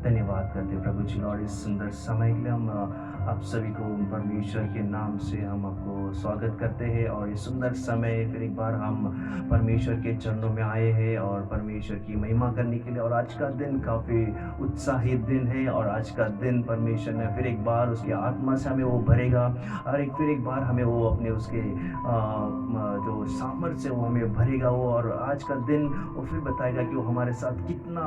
धन्यवाद करते प्रभु जी लॉर्ड इस सुंदर समय के लिए हम आप सभी को परमेश्वर के नाम से हम आपको स्वागत करते हैं। और ये सुंदर समय फिर एक बार हम परमेश्वर के चरणों में आए हैं और परमेश्वर की महिमा करने के लिए। और आज का दिन काफ़ी उत्साहित दिन है और आज का दिन परमेश्वर ने फिर एक बार उसकी आत्मा से हमें वो भरेगा और फिर एक बार हमें वो अपने उसके जो सामर्थ्य से वो हमें भरेगा वो। और आज का दिन वो फिर बताएगा कि वो हमारे साथ कितना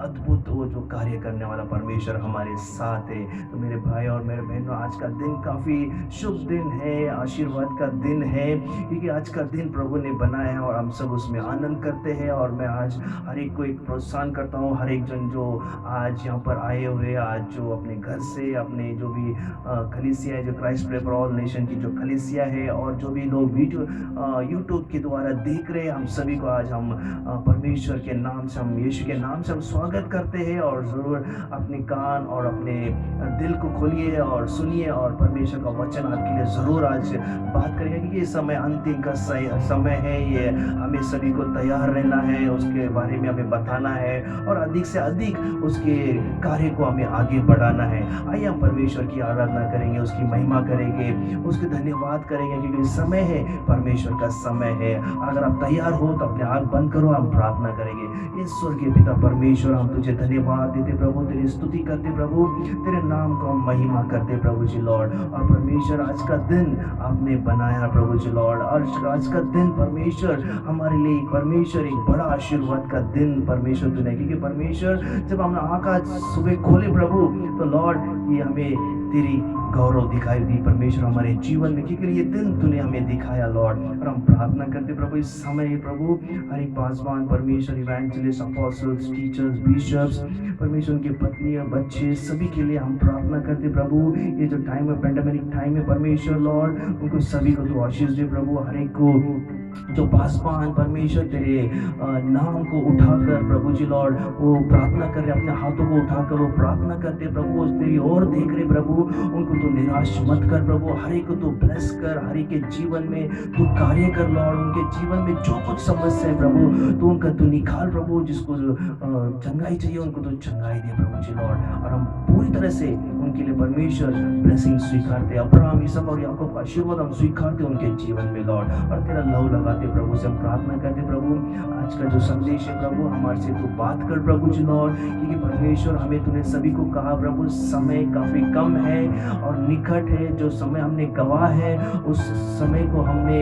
अद्भुत वो जो कार्य करने वाला परमेश्वर हमारे साथ है। तो मेरे भाई और मेरे बहनों, आज का दिन काफ़ी शुभ दिन है, आशीर्वाद का दिन है, क्योंकि आज का दिन प्रभु ने बनाया है और हम सब उसमें आनंद करते हैं। और मैं आज हर एक को एक प्रोत्साहन करता हूँ, हर एक जन जो आज यहाँ पर आए हुए, आज जो अपने घर से अपने जो भी कलीसिया है, जो Christ pray for all nation की जो कलीसिया है, और जो भी लोग वीडियो यूट्यूब के द्वारा देख रहे हैं, हम सभी को आज हम परमेश्वर के नाम से, हम यीशु के नाम से हम स्वागत करते हैं। और ज़रूर अपने कान और अपने दिल को खोलिए और सुनिए, और परमेश्वर का वचन आपके लिए ज़रूर आज बात करेंगे, क्योंकि ये समय अंतिम का समय है। ये हमें सभी को तैयार रहना है, उसके बारे में हमें बताना है और अधिक से अधिक उसके कार्य को हमें आगे बढ़ाना है। आइए हम परमेश्वर की आराधना करेंगे, उसकी महिमा करेंगे, उसके धन्यवाद करेंगे, क्योंकि समय है, परमेश्वर का समय है। अगर आप तैयार हो तो अपने आँख बंद करो, हम प्रार्थना करेंगे। ईश्वर के पिता परमेश्वर, हम तुझे धन्यवाद देते प्रभु, तेरी स्तुति करते प्रभु, तेरे नाम को हम महिमा करते प्रभु जी लॉर्ड। और परमेश्वर, आज का दिन आपने बनाया प्रभु जी लॉर्ड, और आज का दिन परमेश्वर हमारे लिए परमेश्वर एक बड़ा आशीर्वाद का दिन परमेश्वर तूने, क्योंकि परमेश्वर जब हमने आकाश सुबह खोले प्रभु, तो लॉर्ड ये हमें तेरी गौरव दिखाई दी परमेश्वर हमारे जीवन में, क्योंकि ये दिन तूने हमें दिखाया लॉर्ड। और हम प्रार्थना करते प्रभु इस समय प्रभु हर एक पासवान परमेश्वर, इवेंजलिस्ट, अपोस्टल्स, टीचर्स, बिशप्स, परमेश्वर उनकी पत्नियां, बच्चे, सभी के लिए हम प्रार्थना करते प्रभु। ये जो टाइम है, पेंडेमिक टाइम है परमेश्वर लॉर्ड, उनको सभी को तो आशीष दे प्रभु। हर एक को जो पासवान परमेश्वर तेरे नाम को उठाकर प्रभु जी लॉर्ड वो प्रार्थना कर रहे, अपने हाथों को उठाकर वो प्रार्थना करते प्रभु, तेरी ओर देख रहे प्रभु, उनको तो निराश मत कर प्रभु, हर एक को तो ब्लेस कर, हर एक के जीवन में तू कार्य कर लॉर्ड। उनके जीवन में जो कुछ समस्या है प्रभु, तो उनका तू निकाल प्रभु, जिसको चंगाई चाहिए उनको तो चंगाई दे प्रभु जी लॉर्ड। और हम पूरी तरह से उनके लिए परमेश्वर ब्लेसिंग स्वीकारते, अब्राहम, इसहाक और याकूब का आशीर्वाद हम स्वीकारते उनके जीवन में लॉर्ड। और तेरा लहू लगाते प्रभु से हम प्रार्थना करते प्रभु, आज का जो संदेश है प्रभु, हमारे से तू बात कर प्रभु जी लॉर्ड, क्योंकि परमेश्वर हमें तूने सभी को कहा प्रभु, समय काफ़ी कम है और निकट है। जो समय हमने गवा है उस समय को हमने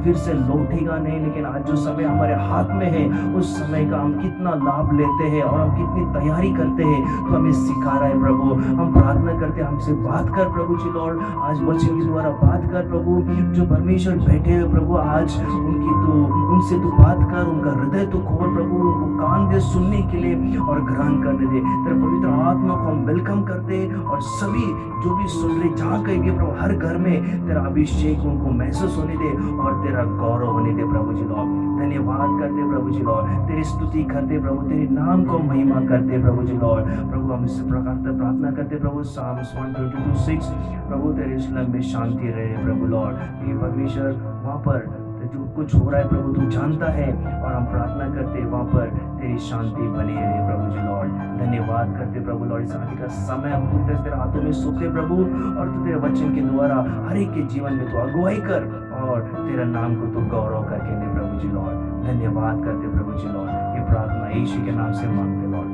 फिर से लौटेगा नहीं, लेकिन आज जो समय हमारे हाथ में है उस समय का हम कितना लाभ लेते हैं और हम कितनी तैयारी करते हैं, तो हमें सिखा रहा है प्रभु। हम प्रार्थना करते हैं, हमसे बात कर प्रभु जी लॉर्ड, आज वचन के द्वारा बात कर प्रभु। जो परमेश्वर बैठे हुए प्रभु, आज उनसे तू बात कर, उनका हृदय तो खोल प्रभु, उनको कान दे सुनने के लिए और ग्रहण करने दे। तेरे पवित्र आत्मा को हम वेलकम करते, और सभी जो भी सुन रहे जहाँ कहीं भी प्रभु, हर घर में तेरा अभिषेक उनको महसूस होने दे और तेरा गौरव होने दे प्रभु जी लॉर्ड। धन्यवाद करते प्रभु जी लॉर्ड, तेरी स्तुति करते प्रभु, तेरे नाम को महिमा करते प्रभु जी लॉर्ड। प्रभु हम इस प्रकार से प्रार्थना करते प्रभु, साम्स 122:6 प्रभु, तेरे इस्लाम में शांति रहे प्रभु लॉर्ड। ये परमेश्वर वहाँ पर जो कुछ हो रहा है प्रभु तू जानता है, और हम प्रार्थना करते वहाँ पर तेरी शांति बनी रहे प्रभु जी लॉर्ड। धन्यवाद करते प्रभु लॉर्ड, इस आदि का समय हम पूरी तरह तेरे हाथों में सौंपते प्रभु, और तू तेरे वचन के द्वारा हर एक के जीवन में तू अगुवाई कर और तेरा नाम को तू गौरव करके दे प्रभु जी लॉर्ड। धन्यवाद करते प्रभु जी लॉर्ड, ये प्रार्थना यीशु के नाम से मांगते लॉर्ड,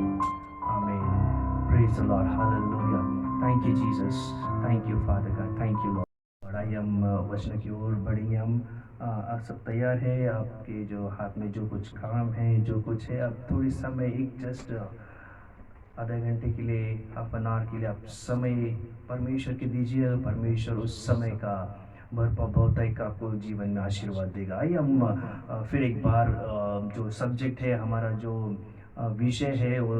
आमीन। Praise the Lord, hallelujah, thank you Jesus, thank you father God, thank you Lord. आइए हम वचन की ओर बढ़ेंगे। हम आप सब तैयार है, आपके जो हाथ में जो कुछ काम है, जो कुछ है, आप थोड़ी समय एक जस्ट आधे घंटे के लिए, हाफ एन आवर के लिए आप समय परमेश्वर के दीजिए। परमेश्वर उस समय का बहुतायत आपको जीवन में आशीर्वाद देगा। आइए हम फिर एक बार जो सब्जेक्ट है हमारा, जो विषय है, वो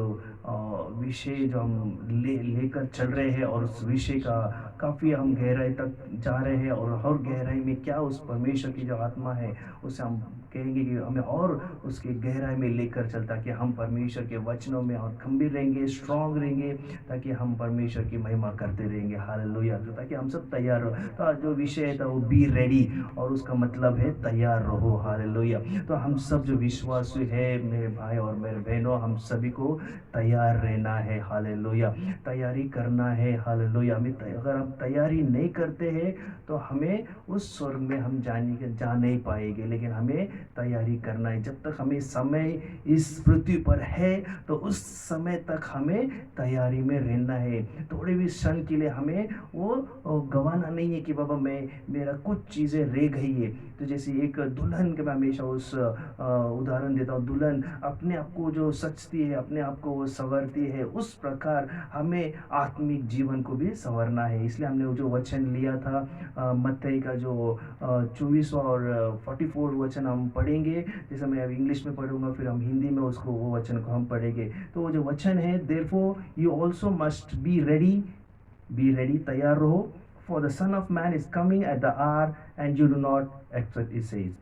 विषय जो हम लेकर चल रहे हैं, और उस विषय का काफ़ी हम गहराई तक जा रहे हैं, और गहराई में क्या उस परमेश्वर की जो आत्मा है उसे हम कहेंगे कि हमें और उसकी गहराई में लेकर चल, ताकि हम परमेश्वर के वचनों में और खंभीर रहेंगे, स्ट्रांग रहेंगे, ताकि हम परमेश्वर की महिमा करते रहेंगे। हालेलुया। तो ताकि हम सब तैयार हो, तो जो विषय था वो बी रेडी, और उसका मतलब है तैयार रहो। हालेलुया। तो हम सब जो विश्वासी है, मेरे भाई और मेरे बहनों, हम सभी को तैयार तैयार रहना है, हालेलुया, तैयारी करना है, हालेलुया। अगर हम तैयारी नहीं करते हैं तो हमें उस स्वर्ग में हम जा नहीं पाएंगे, लेकिन हमें तैयारी करना है। जब तक हमें समय इस पृथ्वी पर है तो उस समय तक हमें तैयारी में रहना है। थोड़े भी क्षण के लिए हमें वो गंवाना नहीं है कि बाबा मैं मेरा कुछ चीज़ें रह गई है। तो जैसे एक दुल्हन के मैं हमेशा उस उदाहरण देता हूँ, दुल्हन अपने आप को जो सचती है, अपने आप को वो संवरती है, उस प्रकार हमें आत्मिक जीवन को भी संवरना है। इसलिए हमने वो जो वचन लिया था मत्ती का जो 24वां और 44 वचन हम पढ़ेंगे। जैसे मैं अब इंग्लिश में पढ़ूंगा, फिर हम हिंदी में उसको वो वचन को हम पढ़ेंगे। तो वो जो वचन है, therefore you also must be ready, तैयार रहो, for the Son of man is coming at the our and you do not expect it says.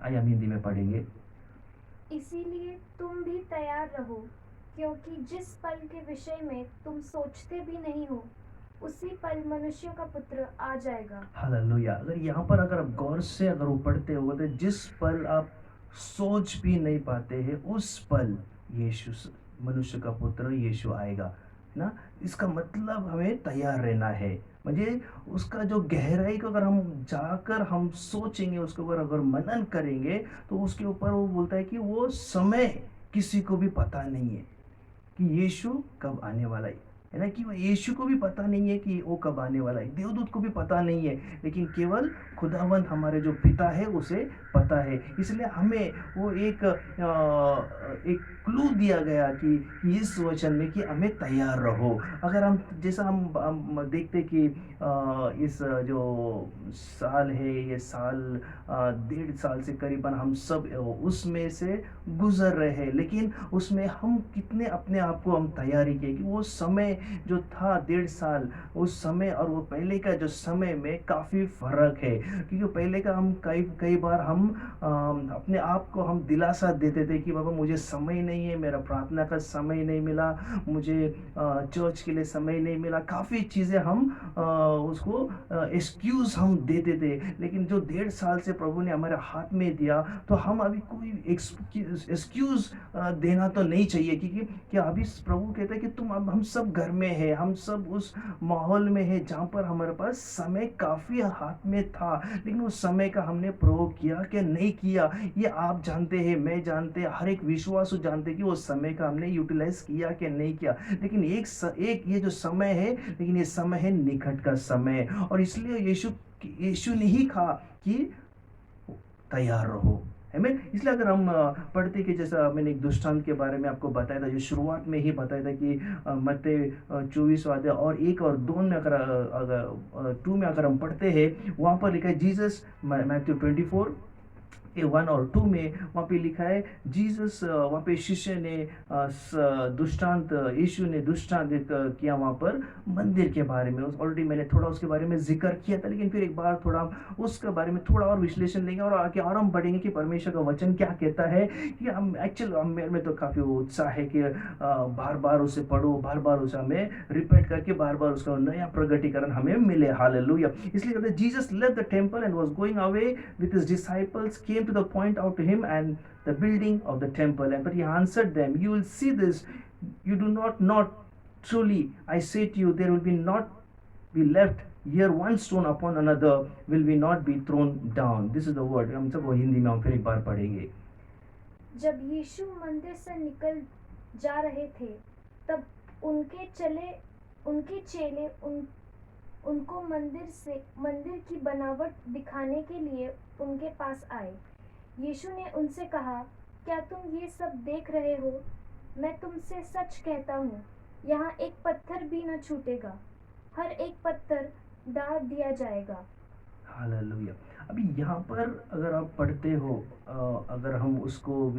आइए हम हिंदी में पढ़ेंगे। इसीलिए तुम भी तैयार रहो, क्योंकि जिस पल के विषय में तुम सोचते भी नहीं हो, उसी पल मनुष्यों का पुत्र आ जाएगा। हालेलुया। अगर यहाँ पर अगर आप गौर से अगर वो पढ़ते हो तो जिस पल आप सोच भी नहीं पाते हैं, उस पल यीशु मनुष्य का पुत्र यीशु आएगा ना। इसका मतलब हमें तैयार रहना है। मुझे उसका जो गहराई को अगर हम जाकर हम सोचेंगे, उसके ऊपर अगर मनन करेंगे, तो उसके ऊपर वो बोलता है कि वो समय किसी को भी पता नहीं है कि यीशु कब आने वाला है ना। कि वो यीशु को भी पता नहीं है कि वो कब आने वाला है, देवदूत को भी पता नहीं है, लेकिन केवल खुदावंद हमारे जो पिता है उसे पता है। इसलिए हमें वो एक क्लू दिया गया कि इस वचन में कि हमें तैयार रहो। अगर हम जैसा हम देखते कि इस जो साल है, ये साल 1.5 साल से करीबन हम सब उसमें से गुजर रहे हैं, लेकिन उसमें हम कितने अपने आप को हम तैयारी किए कि वो समय जो था 1.5 साल, उस समय और वो पहले का जो समय में काफ़ी फ़र्क है। क्योंकि पहले का हम कई कई बार हम अपने आप को हम दिलासा देते थे कि बाबा मुझे समय नहीं है, मेरा प्रार्थना का समय नहीं मिला, मुझे चर्च के लिए समय नहीं मिला, काफ़ी चीज़ें हम उसको एक्सक्यूज़ हम देते थे। लेकिन जो 1.5 साल से प्रभु ने हमारे हाथ में दिया, तो हम अभी कोई एक्सक्यूज़ देना तो नहीं चाहिए, क्योंकि क्या अभी प्रभु कहते हैं कि तुम अब हम सब घर में है, हम सब उस माहौल में है जहाँ पर हमारे पास समय काफ़ी हाथ में था, लेकिन उस समय का हमने प्रयोग किया कि नहीं किया, ये आप जानते हैं, मैं जानते हैं, हर एक विश्वासु जानते हैं कि वो समय का हमने यूटिलाइज किया कि नहीं किया। लेकिन एक ये जो समय है, लेकिन ये समय है निकट का समय, और इसलिए यीशु ने ही कहा कि तैयार रहो। आमीन। इसलिए अगर हम पढ़ते कि जैसा मैंने एक दृष्टांत के बारे में आपको बताया था, जो शुरुआत में ही बताया था कि मत्ती 24वां अध्याय और 1 और 2 में अगर 2 में अगर हम पढ़ते हैं, वहाँ पर लिखा है जीसस, मैथ्यू 24 1 और 2 में वहाँ पे लिखा है जीसस, वहाँ पे शिष्य ने दुष्टांत, यीशु ने दुष्टांत किया वहाँ पर मंदिर के बारे में। ऑलरेडी मैंने थोड़ा उसके बारे में जिक्र किया था, लेकिन फिर एक बार थोड़ा उसके बारे में थोड़ा और विश्लेषण लेंगे और आगे और हम बढ़ेंगे कि परमेश्वर का वचन क्या कहता है। कि हम एक्चुअल मेरे में तो काफ़ी उत्साह है कि बार बार उसे पढ़ो, बार बार उसे हमें रिपीट करके बार बार उसका नया प्रगटीकरण हमें मिले। हालेलुया। इसलिए कहते हैं Jesus left the temple and was going away with his disciples, came to the point out to him and the building of the temple, and but he answered them, you will see this, you do not truly I say to you, there will be not be left here one stone upon another will be not be thrown down. This is the word. हम सब वो हिंदी में हम फिर एक बार पढ़ेंगे। जब यीशु मंदिर से निकल जा रहे थे, तब उनके चेले उनको मंदिर की बनावट दिखाने के लिए उनके पास आए। यीशु ने उनसे कहा, क्या तुम ये सब देख रहे हो? मैं तुमसे सच कहता हूँ, यहाँ एक पत्थर भी न छूटेगा, हर एक पत्थर डाल दिया जाएगा। हालेलुया। अभी यहाँ पर अगर आप पढ़ते हो, अगर हम उसको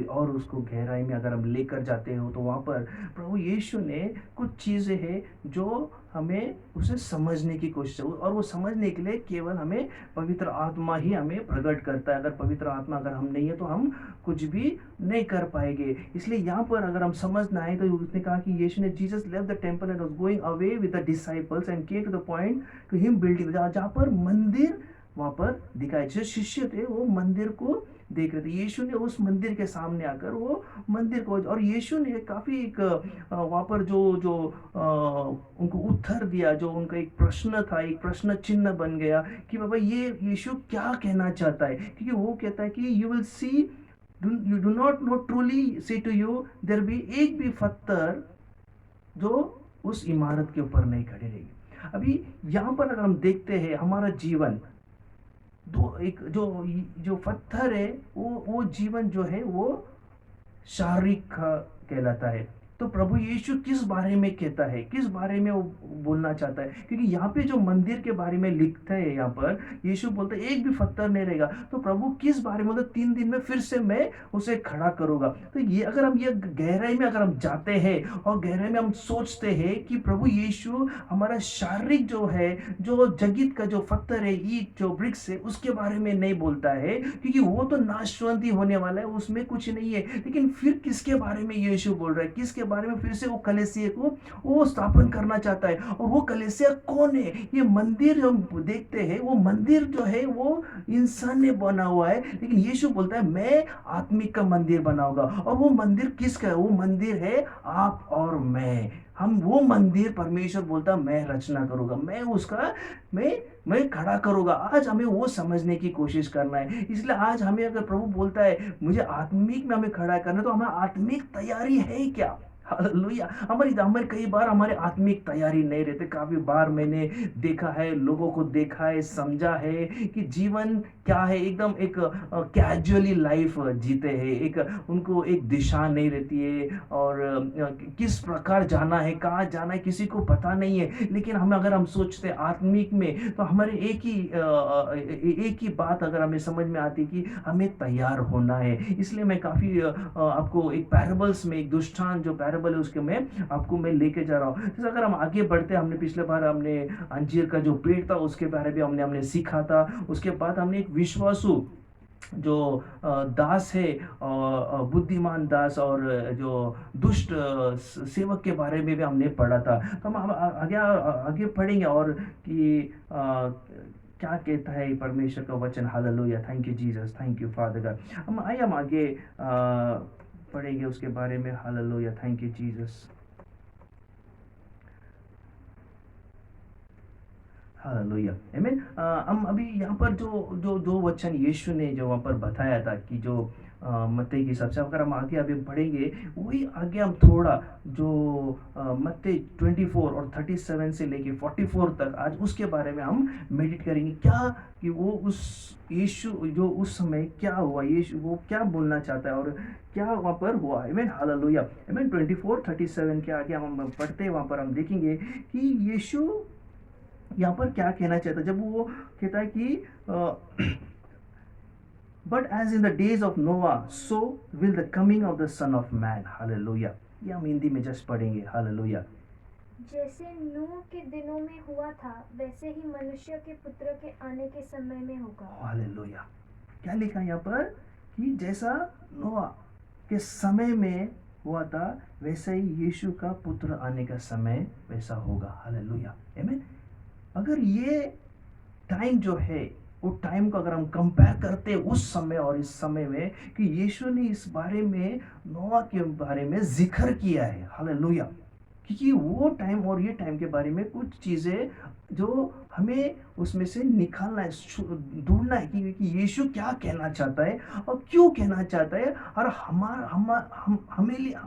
गहराई में अगर हम लेकर जाते हो, तो वहाँ पर प्रभु यीशु ने कुछ चीज़ें हैं जो हमें उसे समझने की कोशिश है, और वो समझने के लिए केवल हमें पवित्र आत्मा ही हमें प्रकट करता है। अगर पवित्र आत्मा अगर हम नहीं है तो हम कुछ भी नहीं कर पाएंगे। इसलिए यहाँ पर अगर हम समझना है तो उसने कहा कि यीशु ने Jesus left the temple and was going away with the disciples and came to the point to him building, जहाँ पर मंदिर वहाँ पर दिखाई, जो शिष्य थे वो मंदिर को देख रहे थे। यीशु ने उस मंदिर के सामने आकर वो मंदिर को, और यीशु ने काफ़ी एक वहाँ पर जो जो उनको उत्तर दिया, जो उनका एक प्रश्न था, एक प्रश्न चिन्ह बन गया कि बाबा ये यीशु क्या कहना चाहता है। क्योंकि वो कहता है कि you will see, you do not no truly से टू यू देयर बी, एक भी पत्थर जो उस इमारत के ऊपर नहीं खड़ी रहेगी। अभी यहाँ पर अगर हम देखते हैं हमारा जीवन, दो एक जो जो पत्थर है, वो जीवन जो है वो शारीरिक कहलाता है। तो प्रभु यीशु किस बारे में कहता है, किस बारे में वो बोलना चाहता है? क्योंकि यहाँ पे जो मंदिर के बारे में लिखता है, यहाँ पर यीशु बोलता है एक भी पत्थर नहीं रहेगा। तो प्रभु किस बारे में, मतलब 3 दिन में फिर से मैं उसे खड़ा करूंगा। तो ये अगर हम ये गहराई में अगर हम जाते हैं और गहराई में हम सोचते हैं कि प्रभु यीशु हमारा शारीरिक जो है, जो जगत का जो पत्थर है, ईट जो ब्रिक्स है, उसके बारे में नहीं बोलता है, क्योंकि वो तो नाशवंत ही होने वाला है, उसमें कुछ नहीं है। लेकिन फिर किसके बारे में यीशु बोल रहा है, किसके बारे में फिर से वो कलीसिया को वो स्थापन करना चाहता है? और वो कलीसिया कौन है? ये मंदिर हम देखते हैं, वो मंदिर जो है वो इंसान ने बना हुआ है, लेकिन यीशु बोलता है मैं आत्मिक का मंदिर बनाऊंगा। और वो मंदिर किसका है? वो मंदिर है आप और मैं। हम वो मंदिर, परमेश्वर बोलता है मैं रचना करूंगा, मैं उसका मैं खड़ा करूंगा। आज हमें वो समझने की कोशिश करना है। इसलिए आज हमें, अगर प्रभु बोलता है मुझे आत्मिक में हमें खड़ा करना है, तो हमें आत्मिक तैयारी है क्या? हालेलुया। हमारे कई बार हमारे आत्मिक तैयारी नहीं रहते। काफी बार मैंने देखा है, लोगों को देखा है, समझा है कि जीवन क्या है, एकदम एक कैजुअली लाइफ जीते हैं, एक उनको एक दिशा नहीं रहती है, और किस प्रकार जाना है, कहाँ जाना है, किसी को पता नहीं है। लेकिन हम अगर हम सोचते हैं आत्मिक में, तो हमारे एक ही बात अगर हमें समझ में आती कि हमें तैयार होना है। इसलिए मैं काफी आपको एक पैराबल्स में, एक दुष्टांत जो पैराबल है उसके में आपको मैं लेके जा रहा हूँ। जैसे अगर हम आगे बढ़ते, हमने पिछले बार हमने अंजीर का जो पेड़ था उसके बारे में हमने सीखा था। उसके बाद हमने एक विश्वासु जो दास है, बुद्धिमान दास, और जो दुष्ट सेवक के बारे में भी हमने पढ़ा था। तो हम आगे आगे पढ़ेंगे, और कि क्या कहता है परमेश्वर का वचन। Hallelujah, thank you Jesus, thank you father God. हम आगे पढ़ेंगे उसके बारे में। Hallelujah, thank you Jesus, hallelujah, आमीन। हम अभी यहाँ पर जो जो जो वचन यीशु ने जो वहाँ पर बताया था कि जो मत्ती के हिसाब से, अगर हम आगे अभी पढ़ेंगे, वही आगे हम थोड़ा जो मत्ती 24 और 37 से लेके 44 तक, आज उसके बारे में हम मेडिटेट करेंगे। क्या कि वो उस यीशु जो उस समय क्या हुआ, यीशु वो क्या बोलना चाहता है और क्या वहाँ पर हुआ। आमीन, हालेलुया, आमीन। 24 37 के आगे हम पढ़ते हैं, वहाँ पर हम देखेंगे कि यीशु यहाँ पर क्या कहना चाहता है। जब वो कहता है कि but as in the days of Noah so will the coming of the Son of Man. Hallelujah, ये हम हिंदी में जस्ट पढ़ेंगे। हालेलुया। जैसे नूह के दिनों में हुआ था, वैसे ही मनुष्य के पुत्र के आने के समय में होगा। हालेलुया। क्या लिखा यहाँ पर कि जैसा नोआ के समय में हुआ था, वैसे ही यीशु का पुत्र आने का समय वैसा होगा। हालेलुया, आमीन। अगर ये टाइम जो है, वो टाइम को अगर हम कंपेयर करते हैं उस समय और इस समय में, कि यीशु ने इस बारे में, नोआ के बारे में जिक्र किया है। हालेलुया, क्योंकि वो टाइम और ये टाइम के बारे में कुछ चीज़ें जो हमें उसमें से निकालना है, ढूंढना है कि यीशु क्या कहना चाहता है और क्यों कहना चाहता है, और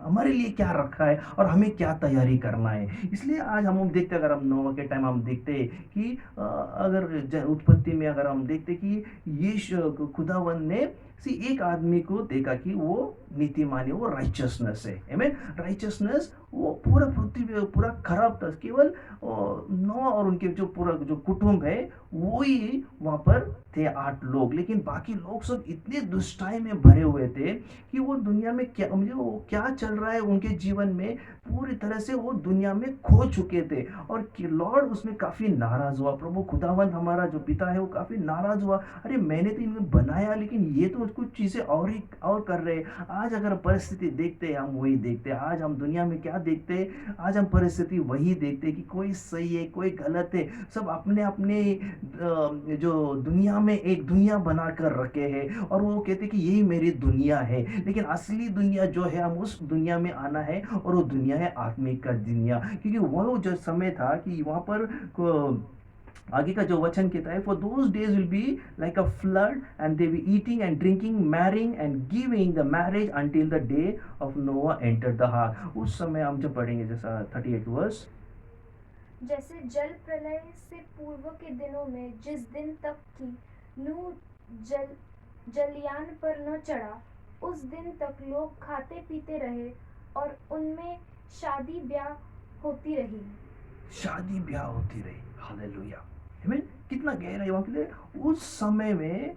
हमारे लिए क्या रखा है और हमें क्या तैयारी करना है। इसलिए आज हम देखते, अगर हम नोवा के टाइम हम देखते कि अगर उत्पत्ति में अगर हम देखते कि यीशु खुदावन ने एक आदमी को देखा कि वो नीतिमान है, वो राइचसनेस है। आमीन, राइचसनेस वो पूरा पृथ्वी पूरा खराब था। केवल नोआ और उनके जो पूरा जो कुटुंब है वो ही वहाँ पर थे 8 लोग, लेकिन बाकी लोग सब इतने दुष्टाई में भरे हुए थे कि वो दुनिया में क्या, मुझे वो क्या चल रहा है उनके जीवन में, पूरी तरह से वो दुनिया में खो चुके थे। और लॉर्ड उसमें काफ़ी नाराज़ हुआ। प्रभु खुदावंत हमारा जो पिता है वो काफ़ी नाराज़ हुआ। अरे मैंने तो इन्हें बनाया, लेकिन ये तो कुछ चीज़ें और कर रहे हैं। आज अगर परिस्थिति देखते हैं, हम वही देखते हैं। आज हम दुनिया में क्या देखते हैं? आज हम परिस्थिति वही देखते हैं कि कोई सही है, कोई गलत है। सब अपने अपने जो दुनिया में एक दुनिया बनाकर रखे हैं और वो कहते हैं कि यही मेरी दुनिया है, लेकिन असली दुनिया जो है हम उस दुनिया में आना है और वो दुनिया है आत्मिक का दुनिया, क्योंकि वो जो समय था कि वहाँ पर आगे का जो वचन कहता है, for those days will be like a flood and they be eating and drinking marrying and giving the marriage until the day of नोआ एंटर द आर्क। उस समय हम जब पढ़ेंगे जैसा 38 वर्स, जैसे जल प्रलय से पूर्व के दिनों में जिस दिन तक कि नूह जलयान पर न चढ़ा, उस दिन तक लोग खाते पीते रहे और उनमें शादी ब्याह होती रही। शादी ब्याह होती रही। हालेलुया। आमीन। कितना गहरा है वहाँ के लिए। उस समय में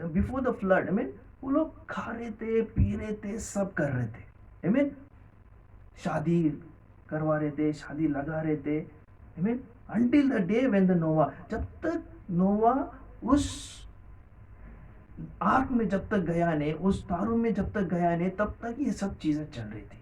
बिफोर द फ्लड, आमीन, वो लोग खा रहे थे, पी रहे थे, सब कर रहे थे। आमीन। शादी करवा रहे थे, शादी लगा रहे थे। Amen. Until the day when the Noah, जब तक नोवा उस आर्क में जब तक गया नहीं, उस तारों में जब तक गया नहीं, तब तक ये सब चीजें चल रही थी।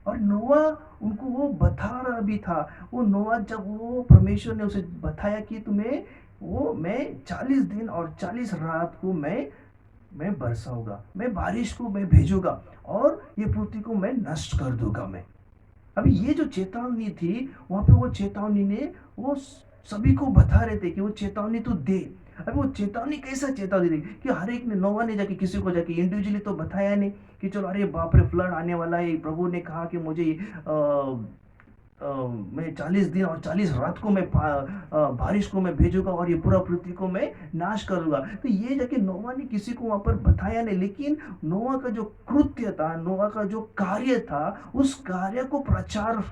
और नोआ उनको वो बता रहा भी था। वो नोआ जब वो परमेश्वर ने उसे बताया कि तुम्हें वो मैं 40 दिन और 40 रात को मैं बरसाऊंगा, मैं बारिश को मैं भेजूंगा और ये पृथ्वी को मैं नष्ट कर दूंगा मैं। अभी ये जो चेतावनी थी वहां पे, वो चेतावनी ने वो सभी को बता रहे थे कि वो चेतावनी तो दे। अभी वो चेतावनी कैसा चेतावनी दी कि हर एक ने, नोवा ने जाके किसी को जाके इंडिविजुअली तो बताया नहीं कि चलो अरे बाप रे फ्लड आने वाला है, प्रभु ने कहा कि मुझे मैं 40 दिन और 40 रात को मैं बारिश को मैं भेजूंगा और ये पूरा पृथ्वी को मैं नाश करूंगा। तो ये जाके नोवा ने किसी को वहां पर बताया नहीं, लेकिन नोवा का जो कृत्य था, नोवा का जो कार्य था, उस कार्य को प्रचार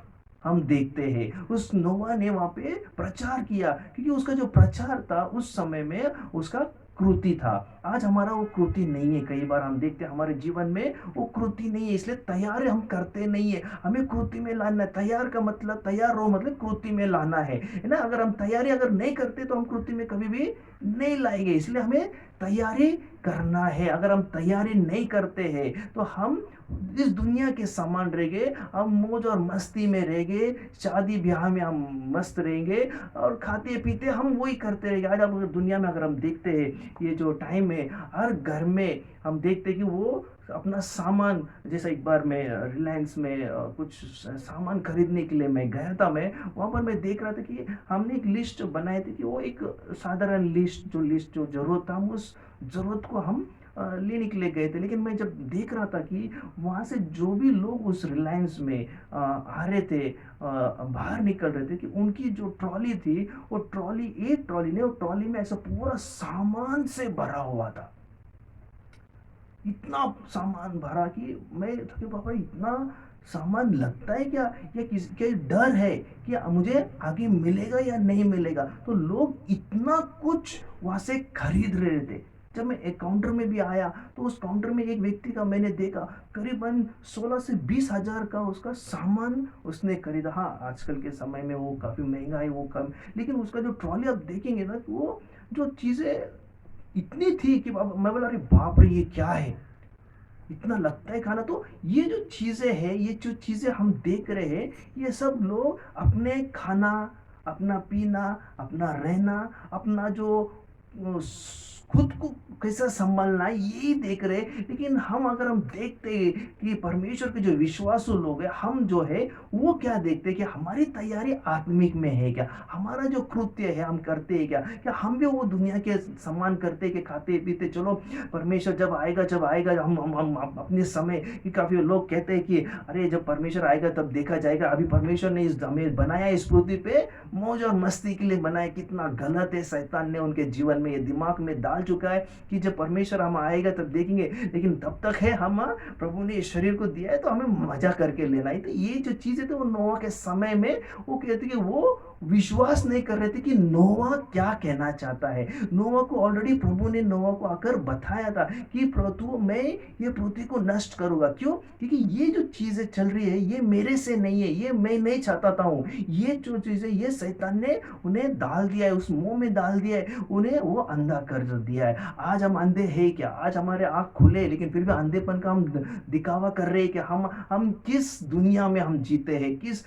हम देखते हैं। उस नोवा ने वहां पे प्रचार किया, क्योंकि उसका जो प्रचार था उस समय में उसका कृति था। आज हमारा वो कृति नहीं है। कई बार हम देखते हैं हमारे जीवन में वो कृति नहीं है, इसलिए तैयार हम करते नहीं है। हमें कृति में लाना है। तैयार का मतलब, तैयार रहो मतलब कृति में लाना है ना। अगर हम तैयारी अगर नहीं करते तो हम कृति में कभी भी नहीं लाएंगे, इसलिए हमें तैयारी करना है। अगर हम तैयारी नहीं करते हैं तो हम इस दुनिया के समान रहेंगे, हम मौज और मस्ती में रहेंगे, शादी ब्याह में हम मस्त रहेंगे और खाते पीते हम वही करते रहेंगे। आज आप अगर दुनिया में अगर हम देखते हैं, ये जो टाइम है, हर घर में हम देखते हैं कि वो अपना सामान, जैसा एक बार मैं रिलायंस में कुछ सामान खरीदने के लिए मैं गया था। मैं वहाँ पर मैं देख रहा था कि हमने एक लिस्ट बनाई थी कि वो एक साधारण लिस्ट जो जरूरत था, हम उस जरूरत को हम लेने के लिए गए थे। लेकिन मैं जब देख रहा था कि वहाँ से जो भी लोग उस रिलायंस में आ रहे थे, बाहर निकल रहे थे, कि उनकी जो ट्रॉली थी, वो ट्रॉली, एक ट्रॉली नहीं, वो ट्रॉली में ऐसा पूरा सामान से भरा हुआ था। इतना सामान भरा कि मैं था कि बाबा इतना सामान लगता है क्या, या क्या डर है कि मुझे आगे मिलेगा या नहीं मिलेगा। तो लोग इतना कुछ वहां से खरीद रहे थे। जब मैं एक काउंटर में भी आया तो उस काउंटर में एक व्यक्ति का मैंने देखा करीबन 16 से 20 हजार का उसका सामान उसने खरीदा। हाँ, आजकल के समय में वो काफी महंगा है, वो कम, लेकिन उसका जो ट्रॉली आप देखेंगे ना, वो जो चीजें इतनी थी कि मैं बोला अरे बाप रे ये क्या है, इतना लगता है खाना। तो ये जो चीजें हैं, ये जो चीजें हम देख रहे हैं, ये सब लोग अपने खाना, अपना पीना, अपना रहना, अपना जो खुद को कैसा संभालना है, यही देख रहे। लेकिन हम अगर हम देखते हैं कि परमेश्वर के जो विश्वासु लोग हैं, हम जो है वो क्या देखते हैं कि हमारी तैयारी आत्मिक में है क्या, हमारा जो कृत्य है हम करते हैं क्या हम भी वो दुनिया के सम्मान करते हैं कि खाते पीते चलो परमेश्वर जब आएगा हम अपने समय कि काफी लोग कहते हैं कि अरे जब परमेश्वर आएगा तब देखा जाएगा। अभी परमेश्वर ने इस हमें बनाया, इस पृथ्वी पे मौज और मस्ती के लिए बनाया। कितना गलत है, शैतान ने उनके जीवन में ये दिमाग में डाल चुका है कि जब परमेश्वर हम आएगा तब देखेंगे, लेकिन तब तक है हम, प्रभु ने इस शरीर को दिया है तो हमें मजा करके लेना है। तो ये जो चीजें थे वो नोआ के समय में वो कहते कि वो विश्वास नहीं कर रहे थे कि नोआ क्या कहना चाहता है। नोआ को ऑलरेडी प्रभु ने नोआ को आकर बताया था कि प्रभु मैं ये पृथ्वी को नष्ट करूंगा। क्यों? क्योंकि ये जो चीजें चल रही है ये मेरे से नहीं है, ये मैं नहीं चाहता हूँ। ये जो चीजें ये शैतान ने उन्हें डाल दिया है, उस मुंह में डाल दिया है, उन्हें वो अंधा कर दिया है। आज हम अंधे हैं क्या? आज हमारे आंख खुले लेकिन फिर भी अंधेपन का हम दिखावा कर रहे हैं कि हम किस दुनिया में हम जीते हैं, किस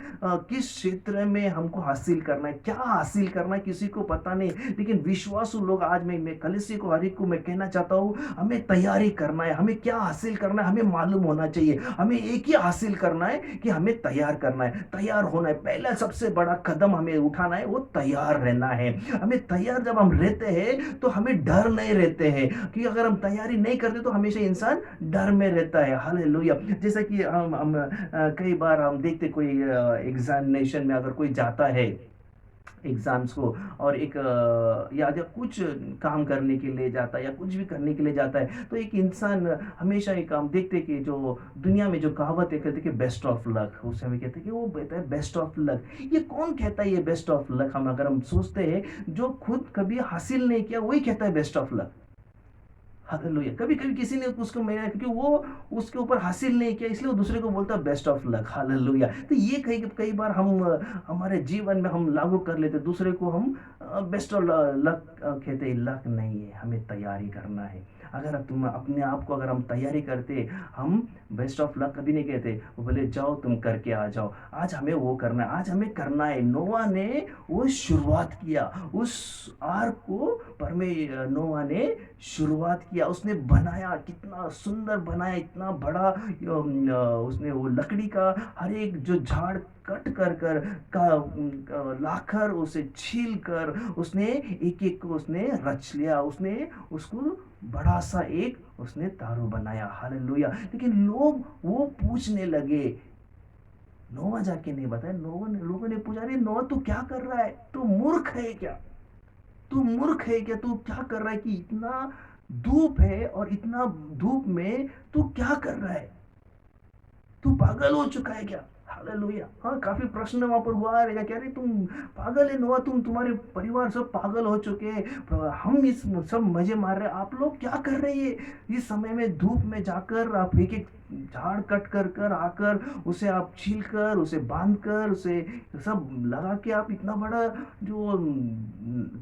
क्षेत्र में हमको हासिल करना है, क्या हासिल करना है किसी को पता नहीं। लेकिन विश्वासु लोग आज मैं कलीसिया को हर एक को मैं कहना चाहता हूँ, हमें तैयारी करना है, हमें क्या हासिल करना है हमें मालूम होना चाहिए। हमें एक ही हासिल करना है कि हमें तैयार करना है, तैयार होना है। पहला सबसे बड़ा कदम हमें उठाना है, वो तैयार रहना है। हमें तैयार जब हम रहते हैं तो हमें डर नहीं रहते हैं, कि अगर हम तैयारी नहीं करते तो हमेशा इंसान डर में रहता है। हालेलुया। जैसा कि हम कई बार हम देखते कोई एग्जामिनेशन में अगर कोई जाता है एग्जाम्स को, और एक या कुछ काम करने के लिए जाता है या कुछ भी करने के लिए जाता है, तो एक इंसान हमेशा एक हम देखते कि जो दुनिया में जो कहावत है कहते कि बेस्ट ऑफ लक, उससे हमें कहते हैं कि वो कहता है बेस्ट ऑफ लक। ये कौन कहता है ये बेस्ट ऑफ लक? हम अगर हम सोचते हैं, जो खुद कभी हासिल नहीं किया वही कहता है बेस्ट ऑफ लक। हालेलुया। कभी कभी किसी ने उसको मैं, क्योंकि वो उसके ऊपर हासिल नहीं किया इसलिए वो दूसरे को बोलता है बेस्ट ऑफ लक। हालेलुया। तो ये कई कई बार हम हमारे जीवन में हम लागू कर लेते, दूसरे को हम बेस्ट ऑफ लक कहते हैं। लक नहीं है, हमें तैयारी करना है। अगर तुम अपने आप को अगर हम तैयारी करते, हम बेस्ट ऑफ लक कभी नहीं कहते। वो बोले जाओ तुम करके आ जाओ, आज हमें वो करना है, आज हमें करना है। नोआ ने वो शुरुआत किया, उस आर्क को नोआ ने शुरुआत किया, उसने बनाया, कितना सुंदर बनाया, इतना बड़ा। उसने वो लकड़ी का हर एक जो झाड़ कट कर कर लाकर उसे छील कर उसने एक एक को उसने रच लिया, उसने उसको बड़ा सा एक उसने तारू बनाया। हालेलुया। लेकिन लोग वो पूछने लगे, नोवा जाके नहीं बताया, लोगों ने पूछा, अरे नोवा तू क्या कर रहा है, तू मूर्ख है क्या, तू मूर्ख है क्या, तू क्या कर रहा है, कि इतना धूप है और इतना धूप में तू क्या कर रहा है, तू पागल हो चुका है क्या? हालेलुया। हाँ, काफी प्रश्न वहां पर हुआ रहेगा, कह रहे तुम पागल है नोआ, तुम्हारे परिवार सब पागल हो चुके हैं, हम इस सब मजे मार रहे हैं, आप लोग क्या कर रहे हैं इस समय में धूप में जाकर? आप एक एक झाड़ कट कर कर आकर उसे आप छील कर उसे बांध कर उसे सब लगा के आप इतना बड़ा जो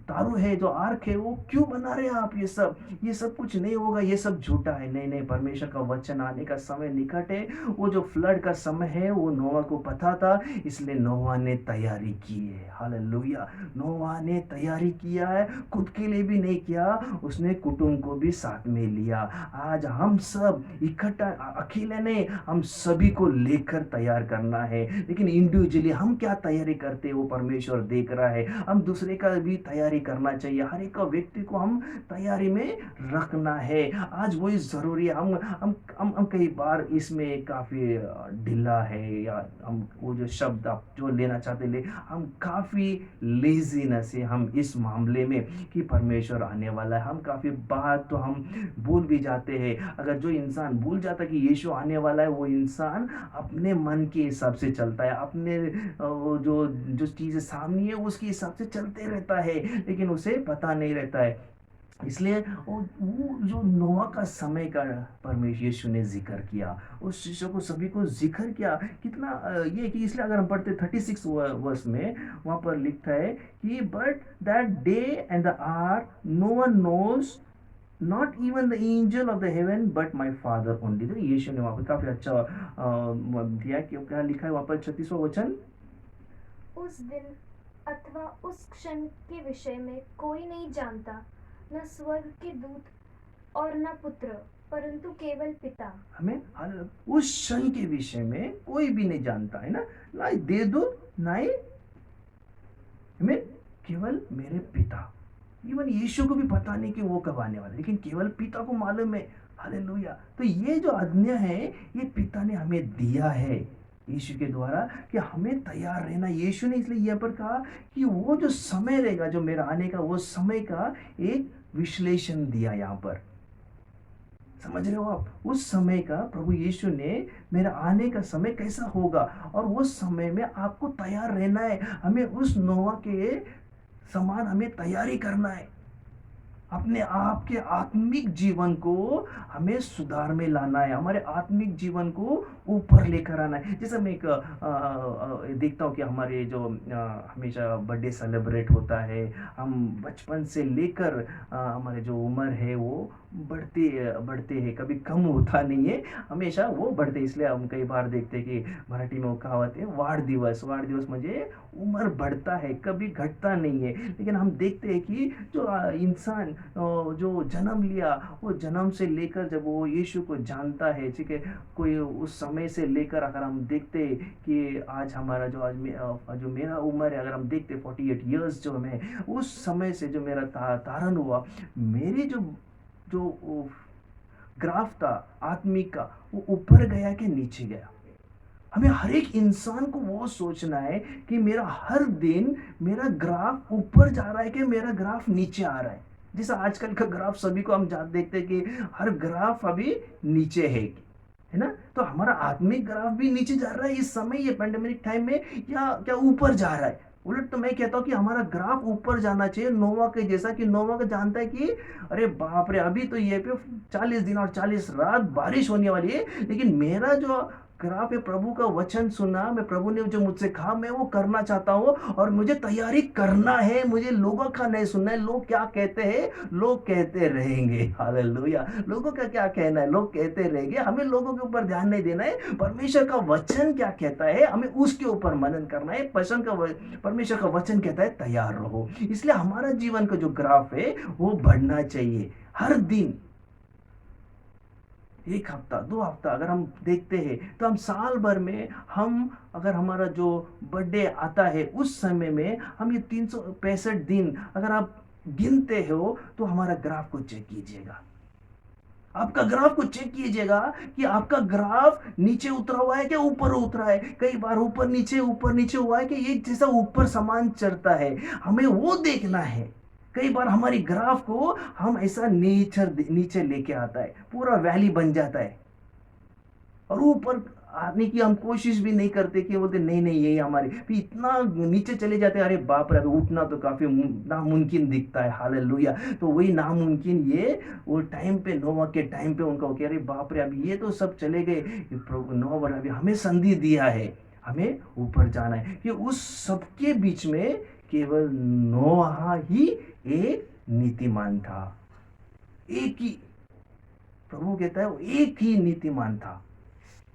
तारू है, जो आर्क है, वो क्यों बना रहे हैं आप? ये सब कुछ नहीं होगा, ये सब झूठा है। नहीं नहीं, परमेश्वर का वचन आने का समय निकट है। वो जो फ्लड का समय है वो नोआ को पता था, इसलिए नोआ ने तैयारी की है। हालेलुया। नोआ ने तैयारी किया है, खुद के लिए भी नहीं किया, उसने कुटुंब को भी साथ में लिया। आज हम सब इकट्ठा, अकेले नहीं, हम सभी को लेकर तैयार करना है। लेकिन इंडिविजुअली हम क्या तैयारी करते हैं वो परमेश्वर देख रहा है। हम दूसरे का भी तैयारी करना चाहिए, हर एक व्यक्ति को हम तैयारी में रखना है। आज वही जरूरी है। हम कई बार इसमें काफी ढीला है, या हम वो जो शब्द आप जो लेना चाहते ले, हम काफी लेजीनेस है हम इस मामले में कि परमेश्वर आने वाला है। हम काफी बात तो हम भूल भी जाते हैं। अगर जो इंसान भूल जाता कि यीशु आने वाला है, वो इंसान अपने मन के हिसाब से चलता है, अपने जो जो चीजें सामने है उसके हिसाब से चलते रहता है, लेकिन उसे पता नहीं रहता है। इसलिए वो जो नोआ का समय का परमेश्वर यीशु ने जिक्र किया, उस शिष्य को सभी को जिक्र किया कितना ये कि इसलिए अगर हम पढ़ते 36 वर्ष में वहां पर लिखता है कि but that day and the hour no one knows, not even the angel of the heaven but my father only. तो यीशु ने वहां पर काफी अच्छा दिया कि क्या लिखा है वहां पर 36वां वचन, उस दिन अथवा उस क्षण के विषय में कोई नहीं जानता, न स्वर्ग के दूत और न पुत्र, परंतु केवल पिता। हमें उस क्षण के विषय में कोई भी नहीं जानता है ना, ना देवदूत ना ही हमें, केवल मेरे पिता। इवन यीशु को भी पता नहीं कि वो कब आने वाला, लेकिन केवल पिता को मालूम है। हालेलुया। तो ये जो आज्ञा है ये पिता ने हमें दिया है यीशु के द्वारा कि हमें तैयार रहना। यीशु ने इसलिए यहाँ पर कहा कि वो जो समय रहेगा, जो मेरा आने का, वो समय का एक विश्लेषण दिया यहाँ पर। समझ रहे हो आप? उस समय का प्रभु यीशु ने मेरा आने का समय कैसा होगा, और उस समय में आपको तैयार रहना है। हमें उस नोआ के समान हमें तैयारी करना है। अपने आप के आत्मिक जीवन को हमें सुधार में लाना है, हमारे आत्मिक जीवन को ऊपर लेकर आना है। जैसे मैं एक देखता हूँ कि हमारे जो हमेशा बर्थडे सेलिब्रेट होता है, हम बचपन से लेकर हमारे जो उम्र है वो बढ़ते हैं, कभी कम होता नहीं है, हमेशा वो बढ़ते हैं। इसलिए हम कई बार देखते हैं कि मराठी में वो कहावत है, वाढदिवस म्हणजे उम्र बढ़ता है, कभी घटता नहीं है। लेकिन हम देखते हैं कि जो इंसान जो जन्म लिया, वो जन्म से लेकर जब वो यीशु को जानता है, ठीक है, कोई उस समय से लेकर अगर हम देखते हैं कि आज हमारा जो मेरा उम्र है, अगर हम देखते 48 ईयर्स जो मैं उस समय से जो मेरा तारण हुआ, मेरी जो जो ग्राफ था आत्मिक का, वो ऊपर गया कि नीचे गया। हमें हर एक इंसान को वो सोचना है कि मेरा हर दिन मेरा ग्राफ ऊपर जा रहा है कि मेरा ग्राफ नीचे आ रहा है। जैसा आजकल का ग्राफ सभी को हम देखते हैं कि हर ग्राफ अभी नीचे है ना। तो हमारा आत्मिक ग्राफ भी नीचे जा रहा है इस समय, ये पैंडेमिक टाइम में, या क्या ऊपर जा रहा है? उलट तो मैं कहता हूँ कि हमारा ग्राफ ऊपर जाना चाहिए, नोवा के जैसा, कि नोवा का जानता है कि अरे बाप रे, अभी तो ये पे 40 दिन और 40 रात बारिश होने वाली है, लेकिन मेरा जो ग्राफ है, प्रभु का वचन सुना, मैं प्रभु ने जो मुझसे कहा मैं वो करना चाहता हूँ, और मुझे तैयारी करना है, मुझे लोगों का नहीं सुनना है। लोग क्या कहते हैं, लोग कहते रहेंगे, हालेलुया। लोगों का क्या कहना है, लोग कहते रहेंगे, हमें लोगों के ऊपर ध्यान नहीं देना है। परमेश्वर का वचन क्या कहता है, हमें उसके ऊपर मनन करना है। परमेश्वर का वचन कहता है तैयार रहो। इसलिए हमारा जीवन का जो ग्राफ है वो बढ़ना चाहिए हर दिन। एक हफ्ता, 2 हफ्ता अगर हम देखते हैं तो हम साल भर में, हम अगर हमारा जो बर्थडे आता है उस समय में हम ये 365 दिन अगर आप गिनते हो, तो हमारा ग्राफ को चेक कीजिएगा। आपका ग्राफ को चेक कीजिएगा कि आपका ग्राफ नीचे उतरा हुआ है क्या ऊपर उतरा है। कई बार ऊपर नीचे हुआ है कि ये जैसा ऊपर सामान चढ़ता है, हमें वो देखना है। कई बार हमारी ग्राफ को हम ऐसा नीचे लेके आता है, पूरा वैली बन जाता है, और ऊपर आने की हम कोशिश भी नहीं करते, कि बोलते नहीं नहीं यही हमारे, फिर इतना नीचे चले जाते हैं, अरे बाप रे, अभी उठना तो काफी नामुमकिन दिखता है, हालेलुया। तो वही नामुमकिन, ये वो टाइम पे, नोवा के टाइम पे उनका हो गया, अरे बाप रे, अभी ये तो सब चले गए, प्रभु नोवा अभी हमें संधि दिया है, हमें ऊपर जाना है। कि उस सबके बीच में केवल नोहा ही एक नीतिमान था, एक ही, प्रभु कहता है वो एक ही नीतिमान था।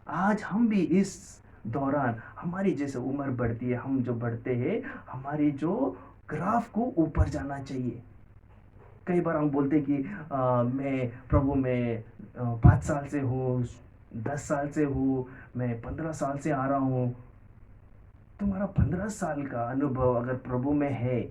आज हम भी इस दौरान, हमारी जैसे उम्र बढ़ती है, हम जो बढ़ते हैं, हमारी जो ग्राफ को ऊपर जाना चाहिए। कई बार हम बोलते कि मैं प्रभु में 5 साल से हूँ, 10 साल से हूँ, मैं 15 साल से आ रहा हूँ। तुम्हारा 15 साल का अनुभव अगर प्रभु में है,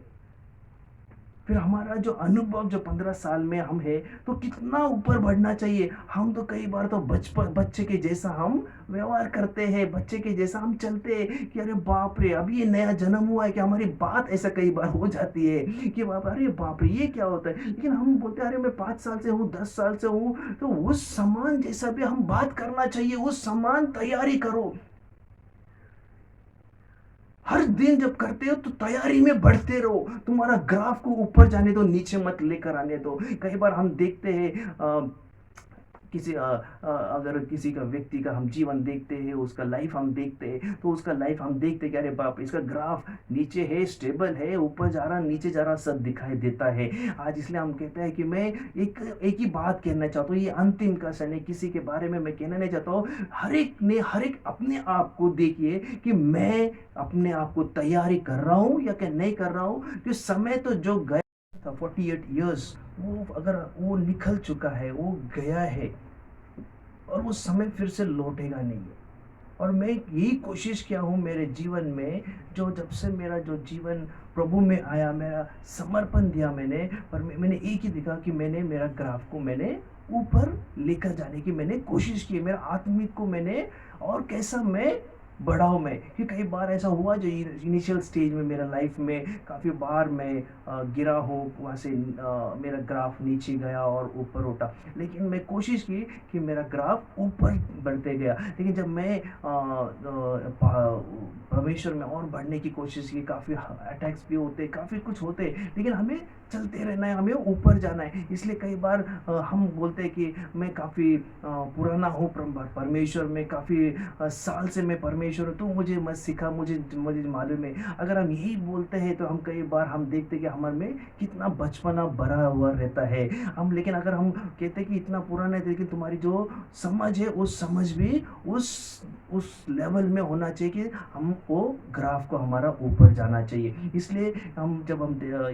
फिर हमारा जो अनुभव जो 15 साल में हम है, तो कितना ऊपर बढ़ना चाहिए। हम तो कई बार तो बच्चे के जैसा हम व्यवहार करते हैं, बच्चे के जैसा हम चलते हैं, कि अरे बाप रे, अभी ये नया जन्म हुआ है, कि हमारी बात ऐसा कई बार हो जाती है कि बाप, अरे बाप रे, ये क्या होता है। लेकिन हम बोलते हैं अरे मैं 5 साल से हूँ, 10 साल से हूँ, तो उस समान जैसा भी हम बात करना चाहिए, उस समान तैयारी करो। हर दिन जब करते हो तो तैयारी में बढ़ते रहो, तुम्हारा ग्राफ को ऊपर जाने दो, नीचे मत लेकर आने दो। कई बार हम देखते हैं अगर किसी का व्यक्ति का हम जीवन देखते हैं, उसका लाइफ हम देखते हैं, तो उसका लाइफ हम देखते हैं कि अरे बाप, इसका ग्राफ नीचे है, स्टेबल है, ऊपर जा रहा, नीचे जा रहा, सब दिखाई देता है। आज इसलिए हम कहते हैं कि मैं एक ही बात कहना चाहता हूँ, ये अंतिम कशन है, किसी के बारे में मैं कहना नहीं चाहता हूँ। हर एक अपने आप को देखिए कि मैं अपने आप को तैयारी कर रहा हूँ या क्या नहीं कर रहा हूँ। कि समय तो जो गया था 48 ईयर्स, वो अगर वो निकल चुका है, वो गया है, और वो समय फिर से लौटेगा नहीं है। और मैं यही कोशिश किया हूँ मेरे जीवन में, जो जब से मेरा जो जीवन प्रभु में आया, मेरा समर्पण दिया मैंने, पर मैंने एक ही देखा कि मैंने मेरा ग्राफ को मैंने ऊपर लेकर जाने की मैंने कोशिश की, मेरा आत्मिक को मैंने, और कैसा मैं बढ़ाऊँ मैं। कि कई बार ऐसा हुआ, जो इनिशियल स्टेज में मेरा लाइफ में काफ़ी बार मैं गिरा हूँ, वहाँ से मेरा ग्राफ नीचे गया और ऊपर उठा। लेकिन मैं कोशिश की कि मेरा ग्राफ ऊपर बढ़ते गया। लेकिन जब मैं परमेश्वर में और बढ़ने की कोशिश की, काफ़ी अटैक्स भी होते, काफ़ी कुछ होते, लेकिन हमें चलते रहना है, हमें ऊपर जाना है। इसलिए कई बार हम बोलते हैं कि मैं काफ़ी पुराना हूँ परमेश्वर में, काफ़ी साल से मैं परमेश्वर परमेश्वर तू मुझे मत सिखा, मुझे मुझे मालूम है। अगर हम यही बोलते हैं तो हम कई बार हम देखते हैं कि हमारे में कितना बचपना भरा हुआ रहता है। हम लेकिन अगर हम कहते हैं कि इतना पुराना है, लेकिन तुम्हारी जो समझ है, वो समझ भी उस लेवल में होना चाहिए कि हम वो ग्राफ को हमारा ऊपर जाना चाहिए। इसलिए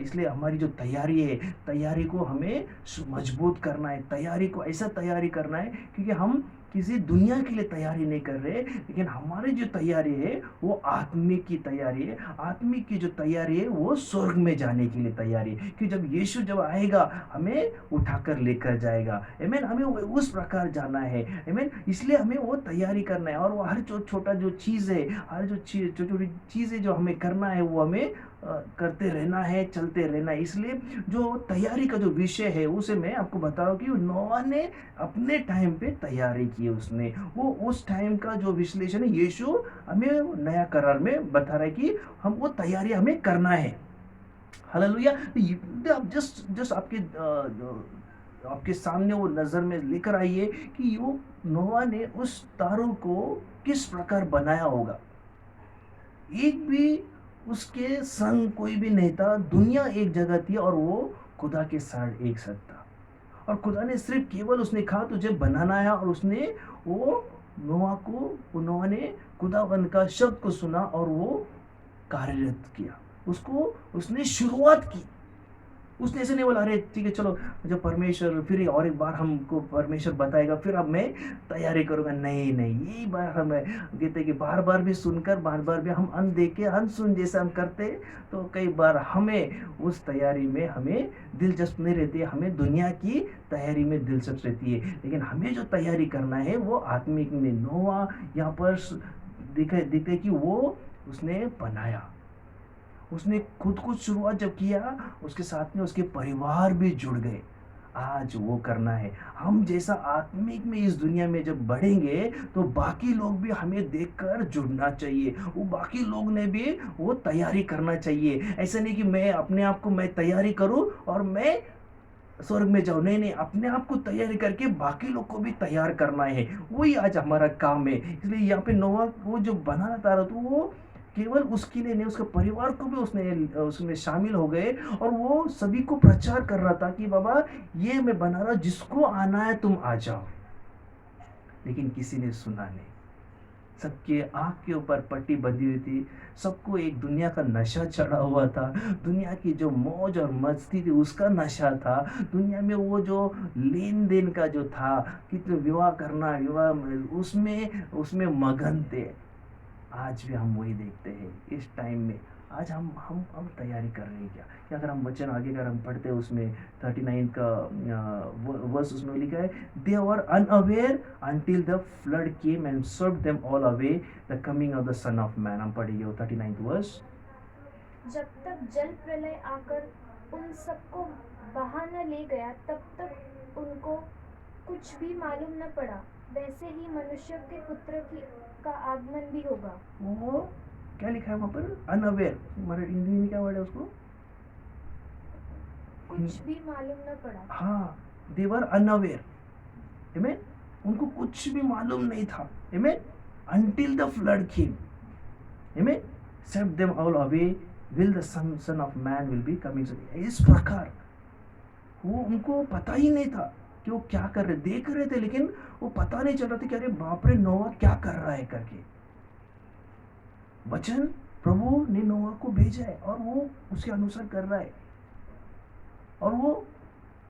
इसलिए हमारी जो तैयारी है, तैयारी को हमें मजबूत करना है, तैयारी को ऐसा तैयारी करना है, क्योंकि हम किसी दुनिया के लिए तैयारी नहीं कर रहे, लेकिन हमारी जो तैयारी है वो आत्मिक की तैयारी है। आत्मिक की जो तैयारी है वो स्वर्ग में जाने के लिए तैयारी है, कि जब यीशु जब आएगा हमें उठाकर लेकर जाएगा। आमीन, हमें उस प्रकार जाना है। आमीन, इसलिए हमें वो तैयारी करना है। और वो हर जो छोटा जो चीज़ है, हर जो छोटी छोटी चीज़ें जो हमें करना है, वो हमें करते रहना है, चलते रहना है। इसलिए जो तैयारी का जो विषय है उसे मैं आपको बता रहा हूँ कि नोवा ने अपने टाइम पे तैयारी की। उसने वो उस टाइम का जो विश्लेषण है, यीशु हमें नया करार में बता रहा है कि हम वो तैयारी हमें करना है। हालेलुया। आप जस्ट जस्ट आपके सामने वो नज़र में लेकर आइए कि वो नोवा ने उस तारों को किस प्रकार बनाया होगा। एक भी उसके संग कोई भी नहीं था, दुनिया एक जगह थी और वो खुदा के साथ एक साथ था। और खुदा ने सिर्फ केवल उसने कहा तुझे बनाना है, और उसने वो नोआ ने खुदावन का शब्द को सुना और वो कार्यरत किया। उसको उसने शुरुआत की। उसने ऐसे नहीं बोला अरे ठीक है चलो जब परमेश्वर फिर और एक बार हमको परमेश्वर बताएगा फिर अब मैं तैयारी करूँगा। नहीं नहीं, यही बार हमें कहते हैं कि बार बार भी सुनकर बार बार भी हम अनदेखे अनसुन जैसे हम करते, तो कई बार हमें उस तैयारी में हमें दिलचस्प नहीं रहती है, हमें दुनिया की तैयारी में दिलचस्प रहती है। लेकिन हमें जो तैयारी करना है वो आत्मिक में। नोवा यहाँ पर दिखे कि वो उसने बनाया, उसने खुद कुछ शुरुआत जब किया, उसके साथ में उसके परिवार भी जुड़ गए। आज वो करना है। हम जैसा आत्मिक में इस दुनिया में जब बढ़ेंगे तो बाकी लोग भी हमें देखकर जुड़ना चाहिए। वो बाकी लोग ने भी वो तैयारी करना चाहिए। ऐसा नहीं कि मैं अपने आप को मैं तैयारी करूं और मैं स्वर्ग में जाओ। नहीं नहीं, अपने आप को तैयारी करके बाकी लोग को भी तैयार करना है। वही आज हमारा काम है। इसलिए यहाँ पे नोवा वो जो बना रहा था, तो वो केवल उसके लिए नहीं, उसके परिवार को भी उसमें शामिल हो गए। और वो सभी को प्रचार कर रहा था कि बाबा ये मैं बना रहा, जिसको आना है तुम आ जाओ। लेकिन किसी ने सुना नहीं। सबके आँख के ऊपर पट्टी बंधी हुई थी। सबको एक दुनिया का नशा चढ़ा हुआ था। दुनिया की जो मौज और मस्ती थी उसका नशा था। दुनिया में वो जो लेन देन का जो था कि तो विवाह करना, उसमें उसमें मगन थे। आज भी हम वही देखते हैं इस टाइम में। आज हम तैयारी कर रहे हैं क्या? कि अगर हम वचन आगे अगर हम पढ़ते हैं उसमें 39 का वर्स उसमें लिखा है, they were unaware until the flood came and swept them all away the coming of the Son of Man. हम पढ़िए वो 39th वर्स। जब तक जल प्रलय आकर उन सबको बहा न ले गया तब तक उनको कुछ भी मालूम न पड़ा। वैसे ही मनुष्य के पुत्र का आगमन भी होगा। वो क्या लिखा है वहाँ पर? अनअवेयर। हमारे हिंदी में क्या वर्ड है उसको? कुछ भी मालूम न पड़ा। हाँ, दे वर अनअवेयर। आमीन, उनको कुछ भी मालूम नहीं था। आमीन, until the flood came. Amen. Swept them all away. Will the son of man will be coming. इस प्रकार वो उनको पता ही नहीं था कि वो क्या कर रहे, देख रहे थे लेकिन वो पता नहीं चल रहा था कि अरे बाप रे नोवा क्या कर रहा है करके। वचन प्रभु ने नोवा को भेजा है और वो उसके अनुसार कर रहा है और वो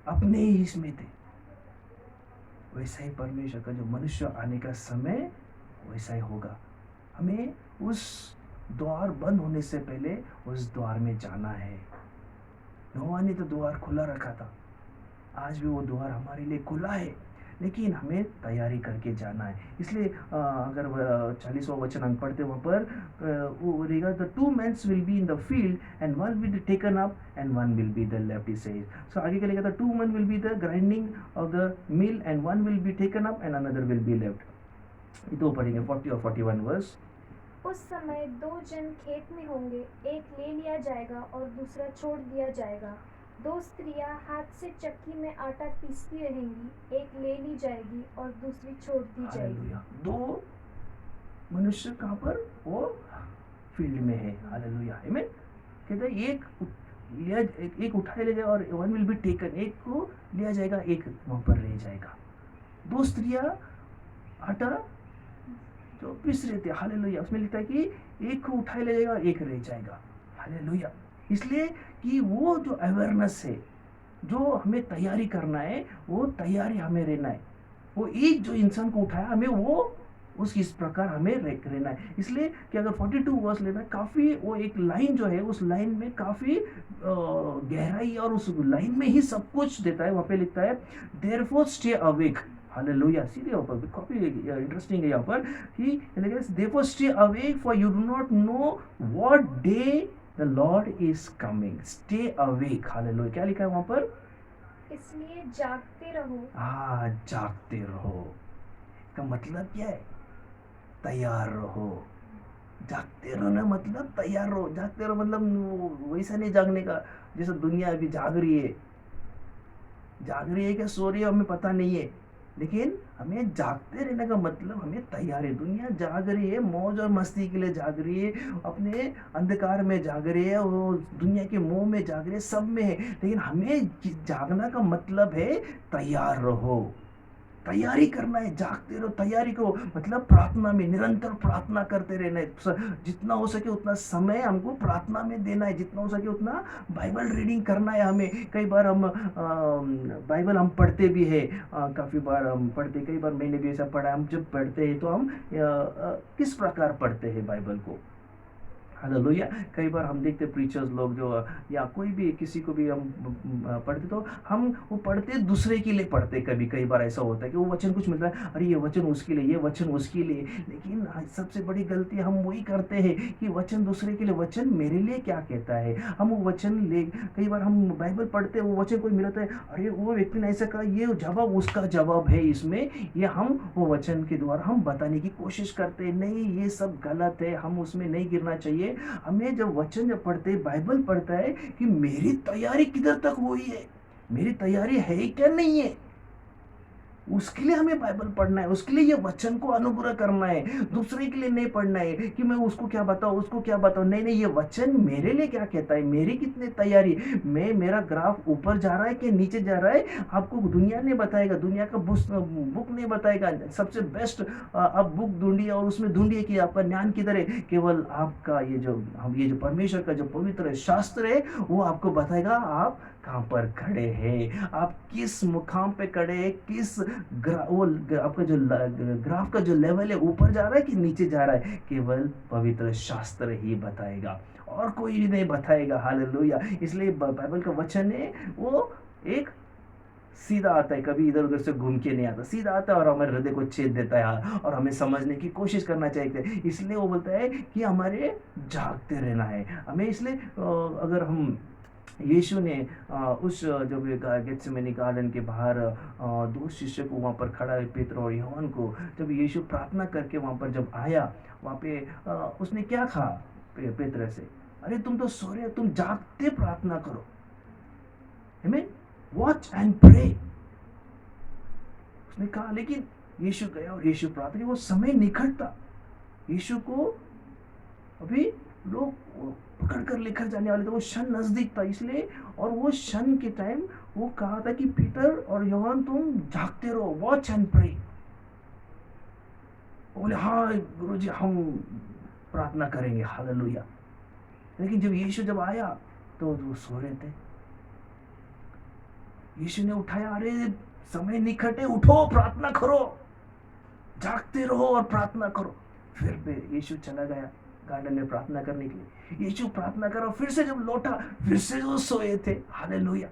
अपने ही इसमें थे। वैसा ही परमेश्वर का जो मनुष्य आने का समय वैसा ही होगा। हमें उस द्वार बंद होने से पहले उस द्वार में जाना है। नोवा ने तो द्वार खुला रखा था, आज भी वो द्वार हमारे लिए खुला है, लेकिन हमें तैयारी करके जाना है। इसलिए अगर 40वां वचन हम पढ़ते वहाँ पर वो रहेगा, the 2 men will be in the field and one will be taken up and one will be the left, he says. So आगे क्या लिखा था? 2 men will be the grinding of the mill and one will be taken up and another will be left. ये दो पढ़ेंगे 40 और 41 verse. उस समय 2 जन खेत में होंगे, एक ले लिया जाएगा और दूसरा छोड़ दिया जाएगा। 2 स्त्रियां हाथ से चक्की में आटा पीसती रहेंगी, एक ले ली जाएगी और दूसरी छोड़ दी जाएगी। दो मनुष्य कहाँ पर? वो फील्ड में है। हालेलुया, आमीन। कहता है एक उठाया ले जाएगा और वन विल बी टेकन, एक को लिया जाएगा, एक वहाँ पर रह जाएगा। दो स्त्रियां आटा जो पीस रहे थे, हालेलुया, उसमें लिखता है कि एक को उठाया ले जाएगा और एक रह जाएगा। हालेलुया। इसलिए कि वो जो अवेयरनेस है, जो हमें तैयारी करना है, वो तैयारी हमें रहना है। वो एक जो इंसान को उठाया, हमें वो उस इस प्रकार हमें रहना है। इसलिए कि अगर 42 वर्स लेना है, काफ़ी वो एक लाइन जो है, उस लाइन में काफ़ी गहराई और उस लाइन में ही सब कुछ देता है। वहाँ पे लिखता है देयरफॉर स्टे अवेक। हालेलुया। सीधे यहाँ पर काफ़ी इंटरेस्टिंग है यहाँ पर कि therefore stay awake for you do not know what day the lord is coming. Stay awake. Hallelujah. क्या लिखा है वहाँ पर? इसलिए जागते रहो। हाँ, जागते रहो का मतलब क्या है? तैयार रहो। जागते रहो ना मतलब तैयार रहो। जागते रहो मतलब वैसा नहीं जागने का जैसा दुनिया अभी जाग रही है। जाग रही है क्या सो रही है हमें पता नहीं है, लेकिन हमें जागते रहने का मतलब हमें तैयार है। दुनिया जाग रही है, मौज और मस्ती के लिए जाग रही है, अपने अंधकार में जाग रही है, वो दुनिया के मोह में जाग रही है, सब में है। लेकिन हमें जागना का मतलब है तैयार रहो, तैयारी करना है। जागते रहो, तैयारी करो मतलब प्रार्थना में निरंतर प्रार्थना करते रहना है। जितना हो सके उतना समय हमको प्रार्थना में देना है, जितना हो सके उतना बाइबल रीडिंग करना है हमें। कई बार हम बाइबल हम पढ़ते भी है, काफ़ी बार हम पढ़ते, कई बार मैंने भी ऐसा पढ़ा। हम जब पढ़ते हैं तो हम किस प्रकार पढ़ते हैं बाइबल को? हालेलुया। कई बार हम देखते प्रीचर्स लोग जो या कोई भी किसी को भी हम पढ़ते, तो हम वो पढ़ते दूसरे के लिए पढ़ते। कभी कई बार ऐसा होता है कि वो वचन कुछ मिलता है, अरे ये वचन उसके लिए, ये वचन उसके लिए। लेकिन सबसे बड़ी गलती हम वही करते हैं कि वचन दूसरे के लिए, वचन मेरे लिए क्या कहता है। हम वो वचन ले, कई बार हम बाइबल पढ़ते वो वचन कोई मिलता है, अरे वो व्यक्ति ने ऐसा कहा, ये जवाब उसका जवाब है इसमें, ये हम वो वचन के द्वारा हम बताने की कोशिश करते हैं। नहीं, ये सब गलत है, हम उसमें नहीं गिरना चाहिए। हमें जब वचन जब पढ़ते, बाइबल पढ़ता है कि मेरी तैयारी किधर तक हुई है, मेरी तैयारी है क्या नहीं है, उसके लिए हमें बाइबल पढ़ना है, उसके लिए ये वचन को अनुग्रह करना है। दूसरे के लिए नहीं पढ़ना है कि मैं उसको क्या बताऊं, उसको क्या बताऊं। नहीं नहीं, ये वचन मेरे लिए क्या कहता है, मेरी कितनी तैयारी, मेरा ग्राफ ऊपर जा रहा है कि नीचे जा रहा है, आपको दुनिया नहीं बताएगा, दुनिया का बुक नहीं बताएगा। सबसे बेस्ट आप बुक ढूंढिए और उसमें ढूंढिए कि आपका ज्ञान किधर है। केवल आपका ये जो परमेश्वर का जो पवित्र शास्त्र है, वो आपको बताएगा आप कहाँ पर खड़े हैं, आप किस मुकाम पे खड़े हैं, किस आपका जो ग्राफ का जो लेवल है ऊपर जा रहा है कि नीचे जा रहा है। केवल पवित्र शास्त्र ही बताएगा, और कोई भी नहीं बताएगा। हालेलुया। इसलिए बाइबल का वचन है वो एक सीधा आता है, कभी इधर उधर से घूम के नहीं आता, सीधा आता है और हमारे हृदय को छेद देता है और हमें समझने की कोशिश करना चाहिए। इसलिए वो बोलता है कि हमारे जागते रहना है हमें। इसलिए अगर हम यीशु ने उस जब गेत्सेमनी गार्डन के बाहर दो शिष्य को वहाँ पर खड़ा है, पेत्र और यूहन्ना को, जब यीशु प्रार्थना करके वहाँ पर जब आया, वहाँ पे उसने क्या कहा पेत्र से? अरे तुम तो सो रहे हो, तुम जागते प्रार्थना करो, आमीन, वॉच एंड प्रे, उसने कहा। लेकिन यीशु गया और यीशु प्रार्थना, वो समय निकट था, यीशु को अभी लोग पकड़ कर लेकर जाने वाले थे, वो क्षण नजदीक था। इसलिए और वो क्षण के टाइम वो कहा था कि पीटर और यूहन्ना तुम जागते रहो, वॉच एंड प्रे। बोले हाँ गुरुजी हम प्रार्थना करेंगे। हालेलुया। लेकिन जब यीशु जब आया तो वो सो रहे थे। यीशु ने उठाया, अरे समय निकट है, उठो प्रार्थना करो, जागते रहो और प्रार्थना करो। फिर यीशु चला गया गार्डन में प्रार्थना करने के लिए। यीशु प्रार्थना करा, फिर से जब लौटा फिर से जो सोए थे। हालेलुया।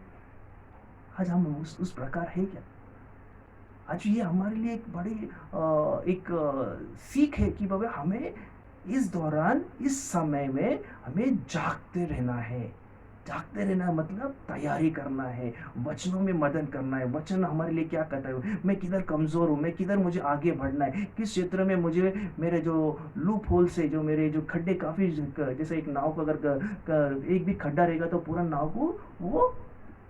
आज हम उस प्रकार है क्या? आज ये हमारे लिए एक बड़ी एक सीख है कि बाबा हमें इस दौरान, इस समय में हमें जागते रहना है। जागते रहना मतलब तैयारी करना है, वचनों में मदद करना है। वचन हमारे लिए क्या कहता है, मैं किधर कमज़ोर हूँ, मैं किधर मुझे आगे बढ़ना है, किस क्षेत्र में मुझे मेरे जो लूप होल से जो मेरे जो खड्डे काफ़ी, जैसे एक नाव को अगर एक भी खड्डा रहेगा तो पूरा नाव को वो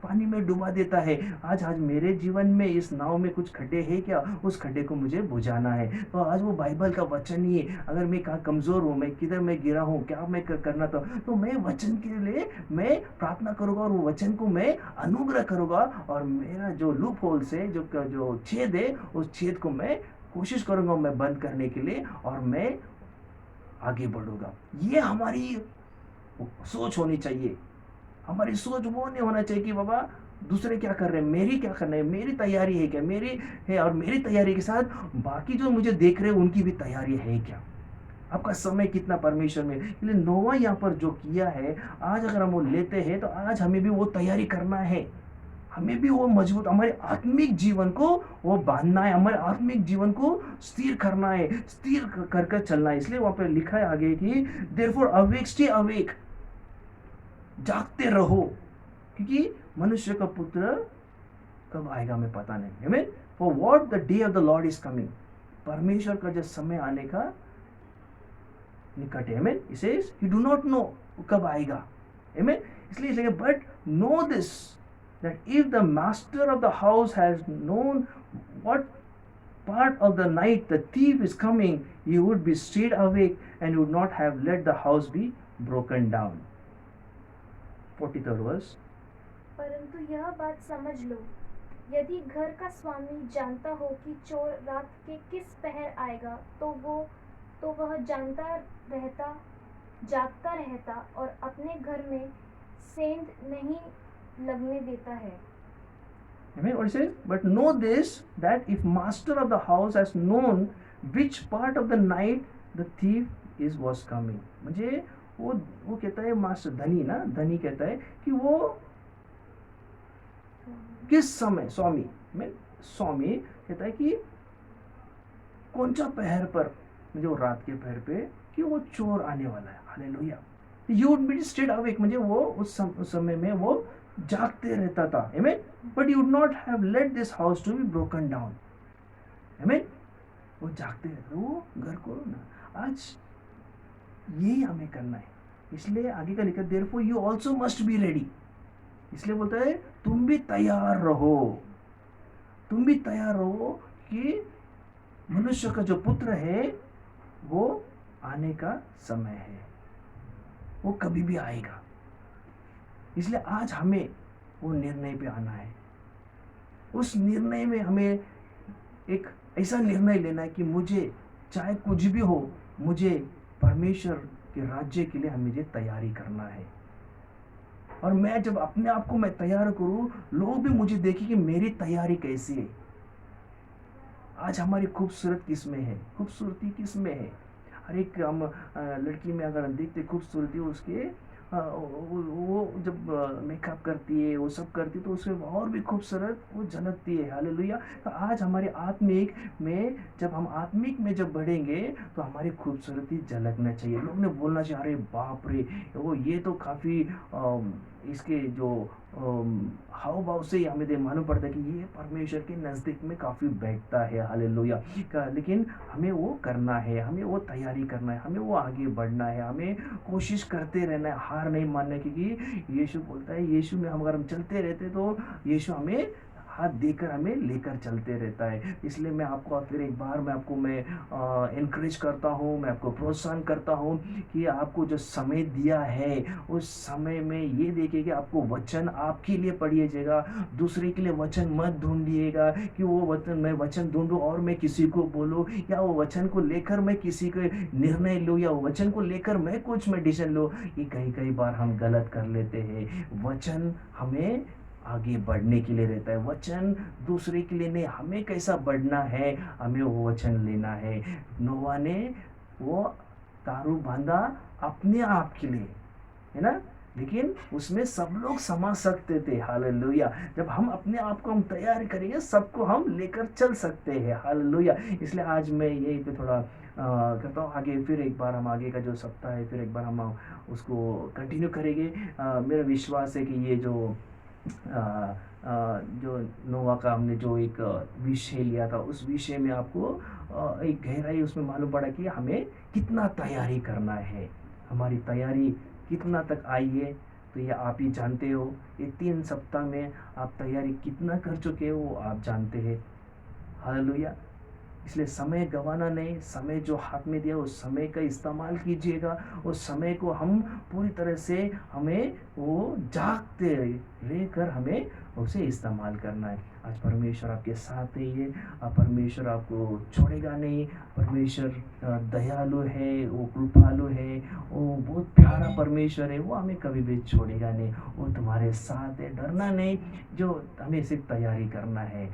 पानी में डुबा देता है। आज आज मेरे जीवन में इस नाव में कुछ खड्डे हैं क्या? उस खड्डे को मुझे बुझाना है। तो आज वो बाइबल का वचन ही है। अगर मैं कहाँ कमज़ोर हूँ, मैं किधर मैं गिरा हूँ, क्या मैं करना था, तो मैं वचन के लिए मैं प्रार्थना करूँगा और वो वचन को मैं अनुग्रह करूँगा और मेरा जो लूप होल से जो छेद है, उस छेद को मैं कोशिश करूँगा मैं बंद करने के लिए और मैं आगे बढ़ूँगा। ये हमारी सोच होनी चाहिए। हमारी सोच वो नहीं होना चाहिए कि बाबा दूसरे क्या कर रहे हैं, मेरी क्या करना है, मेरी तैयारी है क्या, मेरी है और मेरी तैयारी के साथ बाकी जो मुझे देख रहे हैं उनकी भी तैयारी है क्या। आपका समय कितना परमेश्वर में, इसलिए नोवा यहाँ पर जो किया है, आज अगर हम वो लेते हैं तो आज हमें भी वो तैयारी करना है। हमें भी वो मजबूत हमारे आत्मिक जीवन को वो बांधना है, हमारे आत्मिक जीवन को स्थिर करना है, स्थिर कर कर चलना है। इसलिए वहां पर लिखा है आगे कि देयरफॉर अवेक, स्टे अवेक, जागते रहो, क्योंकि मनुष्य का पुत्र कब आएगा हमें पता नहीं। आमीन। For what the day of the lord is coming, परमेश्वर का जो समय आने का निकट है। आमीन। It says you do not know कब आएगा। आमीन। इसलिए इसलिए but know this that if the master of the house has known what part of the night the thief is coming, he would be stayed awake and would not have let the house be broken down. 43rd verse. परंतु यह बात समझ लो, यदि घर का स्वामी जानता हो कि चोर रात के किस पहर आएगा, तो वह जागता रहता और अपने घर में सेंध नहीं लगने देता है। Amen. What it says? But know this, that if master of the house has known which part of the night the thief was coming, मुझे वो कहता है मास्टर धनी कहता है कि वो किस समय स्वामी कहता है कि कौन सा पहर पर, मुझे वो रात के पहर पे कि वो चोर आने वाला है। Hallelujah. You would be stayed awake, मुझे वो उस समय में वो जागते रहता था। Amen. But you would not have let this house to be broken down. Amen. वो जागते रहते, वो घर को ना, आज यही हमें करना है। इसलिए आगे का लिखा therefore you also must be ready, इसलिए बोलता है तुम भी तैयार रहो कि मनुष्य का जो पुत्र है वो आने का समय है, वो कभी भी आएगा। इसलिए आज हमें वो निर्णय पे आना है। उस निर्णय में हमें एक ऐसा निर्णय लेना है कि मुझे चाहे कुछ भी हो, मुझे परमेश्वर के राज्य के लिए मुझे तैयारी करना है। और मैं जब अपने आप को मैं तैयार करूं, लोग भी मुझे देखें कि मेरी तैयारी कैसी है। आज हमारी खूबसूरती किस में है। हर एक हम लड़की में अगर देखते खूबसूरती उसके वो जब मेकअप करती है, वो सब करती है, तो उसमें और भी खूबसूरत वो झलकती है। हालेलुया। तो आज हमारे आत्मिक में जब हम आत्मिक में जब बढ़ेंगे तो हमारी खूबसूरती झलकना चाहिए। लोग ने बोलना चाहिए अरे बाप रे, वो ये तो काफ़ी इसके जो हाव भाव से हमें मालूम पड़ता है कि ये परमेश्वर के नज़दीक में काफ़ी बैठता है। हालेलुया। लेकिन हमें वो करना है, हमें वो तैयारी करना है, हमें वो आगे बढ़ना है, हमें कोशिश करते रहना है, हार नहीं मानना है। क्योंकि यीशु बोलता है, यीशु में हम अगर हम चलते रहते तो यीशु हमें हाथ देकर हमें लेकर चलते रहता है। इसलिए मैं आपको फिर एक बार मैं इनकरेज करता हूँ, मैं आपको प्रोत्साहन करता हूँ कि आपको जो समय दिया है उस समय में ये देखिए कि आपको वचन आपके लिए पढ़िएगा, दूसरे के लिए वचन मत ढूंढिएगा कि वो वचन मैं वचन ढूंढूं और मैं किसी को बोलूं, या वो वचन को लेकर मैं किसी को निर्णय लूँ, या वो वचन को लेकर मैं कुछ मैं डिसीजन लूँ। ये कई बार हम गलत कर लेते हैं। वचन हमें आगे बढ़ने के लिए रहता है, वचन दूसरे के लिए नहीं। हमें कैसा बढ़ना है, हमें वो वचन लेना है। नोवा ने वो तारू बांधा अपने आप के लिए, है ना, लेकिन उसमें सब लोग समा सकते थे। हालेलुया। जब हम अपने आप को हम तैयार करेंगे, सबको हम लेकर चल सकते हैं। हालेलुया। इसलिए आज मैं यही पे थोड़ा करता हूँ। आगे फिर एक बार हम आगे का जो सप्ताह है फिर एक बार हम उसको कंटिन्यू करेंगे। मेरा विश्वास है कि ये जो नोवा का हमने जो एक विषय लिया था, उस विषय में आपको एक गहराई उसमें मालूम पड़ा कि हमें कितना तैयारी करना है, हमारी तैयारी कितना तक आई है, तो ये आप ही जानते हो, ये 3 सप्ताह में आप तैयारी कितना कर चुके हो वो आप जानते हैं। हालेलुया। इसलिए समय गंवाना नहीं, समय जो हाथ में दिया उस समय का इस्तेमाल कीजिएगा। उस समय को हम पूरी तरह से हमें वो जागते रहकर हमें उसे इस्तेमाल करना है। आज परमेश्वर आपके साथ है, ये परमेश्वर आपको छोड़ेगा नहीं। परमेश्वर दयालु है, वो कृपालु है, वो बहुत प्यारा परमेश्वर है, वो हमें कभी भी छोड़ेगा नहीं। वो तुम्हारे साथ है, डरना नहीं। जो हमें सिर्फ तैयारी करना है।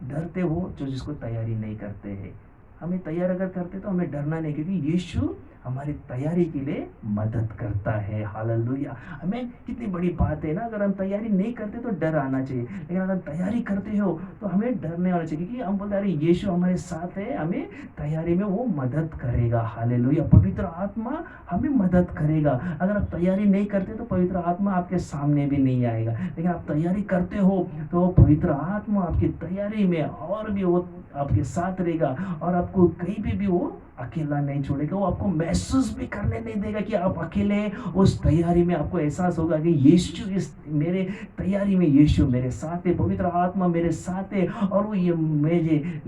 डरते हो जो जिसको तैयारी नहीं करते हैं। हमें तैयार अगर करते तो हमें डरना नहीं, क्योंकि यीशु हमारी तैयारी के लिए मदद करता है। हालेलुया। हमें कितनी बड़ी बात है ना, अगर हम तैयारी नहीं करते तो डर आना चाहिए, लेकिन अगर तैयारी करते हो तो हमें डर नहीं आना चाहिए, क्योंकि हम बोलते अरे यीशु हमारे साथ है, हमें तैयारी में वो मदद करेगा। हालेलुया। पवित्र आत्मा हमें मदद करेगा। अगर आप तैयारी नहीं करते तो पवित्र आत्मा आपके सामने भी नहीं आएगा, लेकिन आप तैयारी करते हो तो पवित्र आत्मा आपकी तैयारी में और भी वो आपके साथ रहेगा, और आपको कहीं भी वो अकेला नहीं छोड़ेगा। वो आपको महसूस भी करने नहीं देगा कि आप अकेले हैं। उस तैयारी में आपको एहसास होगा कि यीशु इस मेरे तैयारी में यीशु मेरे साथ है, पवित्र आत्मा मेरे साथ है, और वो ये मुझे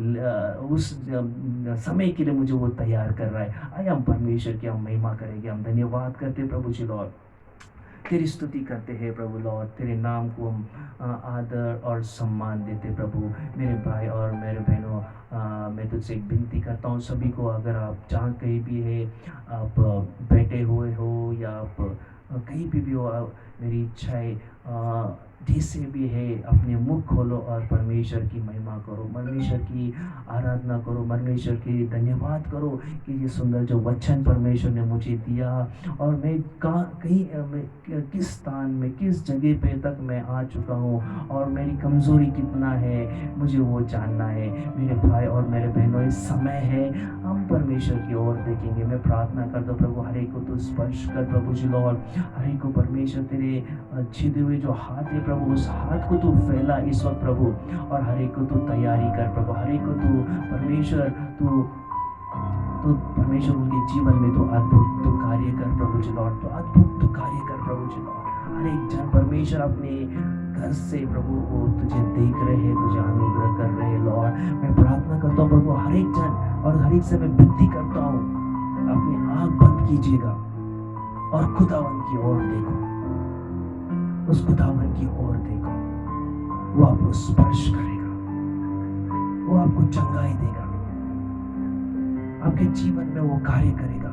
उस समय के लिए मुझे वो तैयार कर रहा है। आइए हम परमेश्वर की हम महिमा करेंगे। हम धन्यवाद करते प्रभु जी लॉर्ड, तेरी स्तुति करते हैं प्रभु लॉर्ड। तेरे नाम को हम आदर और सम्मान देते प्रभु। मेरे भाई और मेरे बहनों, मैं तुझसे एक विनती करता हूँ सभी को, अगर आप जहाँ कहीं भी है, आप बैठे हुए हो या आप कहीं भी हो, मेरी इच्छा है जैसे भी है अपने मुख खोलो और परमेश्वर की महिमा करो, परमेश्वर की आराधना करो, परमेश्वर की धन्यवाद करो कि ये सुंदर जो वचन परमेश्वर ने मुझे दिया, और मैं मैं किस स्थान में किस जगह पे तक मैं आ चुका हूँ और मेरी कमज़ोरी कितना है मुझे वो जानना है। मेरे भाई और मेरे बहनों, इस समय है हम परमेश्वर की ओर देखेंगे। मैं प्रार्थना करता हूँ प्रभु, हर एक को तो स्पर्श कर प्रभु जी लॉर्ड। हर एक को परमेश्वर तेरे छिदे हुए जो हाथ है प्रभु, उस हाथ को तू फैला इस वक्त प्रभु, और हर एक को तू तैयारी कर प्रभु। हर एक को तू परमेश्वर तू परमेश्वर उनके जीवन में तो अद्भुत तो कार्य कर प्रभु जी लॉर्ड, तो अद्भुत तो कार्य कर प्रभु जी लॉर्ड। हर एक जन परमेश्वर अपने घर से प्रभु वो तुझे देख रहे हैं, तुझे अनुग्रह कर रहे हैं लॉर्ड। मैं प्रार्थना करता हूँ प्रभु, हर एक जन और हर एक से मैं विनती करता हूँ, अपनी आँख बंद कीजिएगा और खुदावन की ओर देखो, उस खुदावन की ओर देखो। वो आपको स्पर्श करेगा, वो आपको चंगाई देगा, आपके जीवन में वो कार्य करेगा।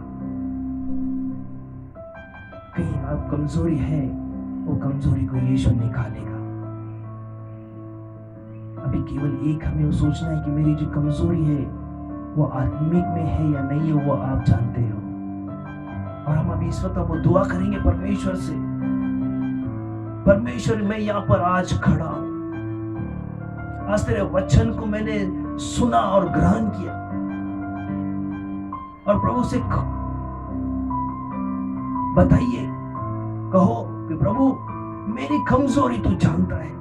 कहीं आप कमजोरी है, वो कमजोरी को यीशु निकालेगा। अभी केवल एक हमें सोचना है कि मेरी जो कमजोरी है वो आत्मिक में है या नहीं है, वो आप जानते हो। और हम अभी इस वक्त वो दुआ करेंगे परमेश्वर से, परमेश्वर मैं यहाँ पर आज खड़ा हूं, आज तेरे वचन को मैंने सुना और ग्रहण किया, और प्रभु से बताइए, कहो कि प्रभु मेरी कमजोरी तू जानता है,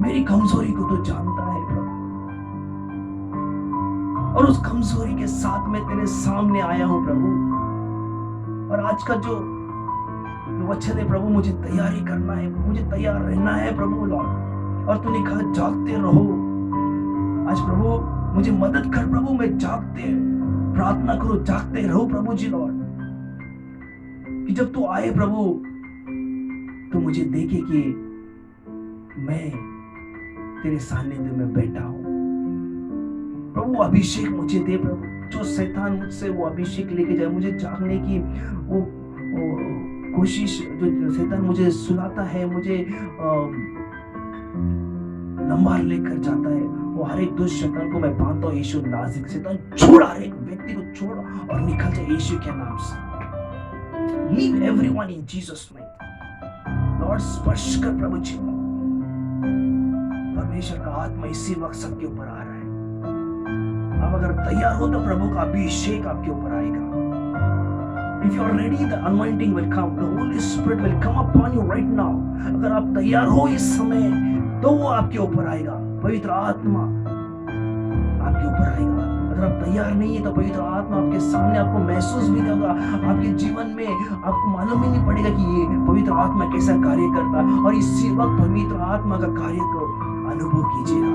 मेरी कमजोरी को तू जानता है प्रभु, और उस कमजोरी के साथ मैं तेरे सामने आया हूं प्रभु। और आज का जो वचन है प्रभु, मुझे तैयारी करना है, मुझे तैयार रहना है प्रभु लॉर्ड। और तूने कहा जागते रहो। आज प्रभु मुझे मदद कर प्रभु, मैं जागते प्रार्थना करो, जागते रहो प्रभु जी लॉर्ड, कि जब तू आए प्रभु तो मुझे देखे कि मैं तेरे सानिध्य में बैठा हूं प्रभु। अभिषेक मुझे दे प्रभु, जो शैतान मुझसे वो अभिषेक लेके जाए, मुझे जागने की वो कोशिश, जो शैतान मुझे सुलाता है, मुझे नंबर लेकर जाता है, वो हर एक दुष्ट शैतान को मैं बांधता हूँ यीशु नाज़िक। शैतान छोड़, हर एक व्यक्ति को छोड़ और निकल जाए यीशु के नाम से। Leave everyone in Jesus name Lord. स्पर्श कर प्रभु जी, परमेश्वर का आत्मा इसी वक्त सबके ऊपर आ रहा है। आप अगर तैयार हो तो प्रभु का अभिषेक आपके ऊपर आएगा। If you are ready, the anointing will come. The Holy Spirit will come upon you right now. अगर आप तैयार हो इस समय तो वो आपके ऊपर आएगा, पवित्र आत्मा आपके ऊपर आएगा। अगर आप तैयार नहीं है तो पवित्र आत्मा आपके सामने आपको महसूस भी नहीं होगा, आपके जीवन में आपको मालूम ही नहीं पड़ेगा कि ये पवित्र आत्मा कैसा कार्य करता है। और इसी वक्त पवित्र आत्मा का कार्य को अनुभव कीजिएगा।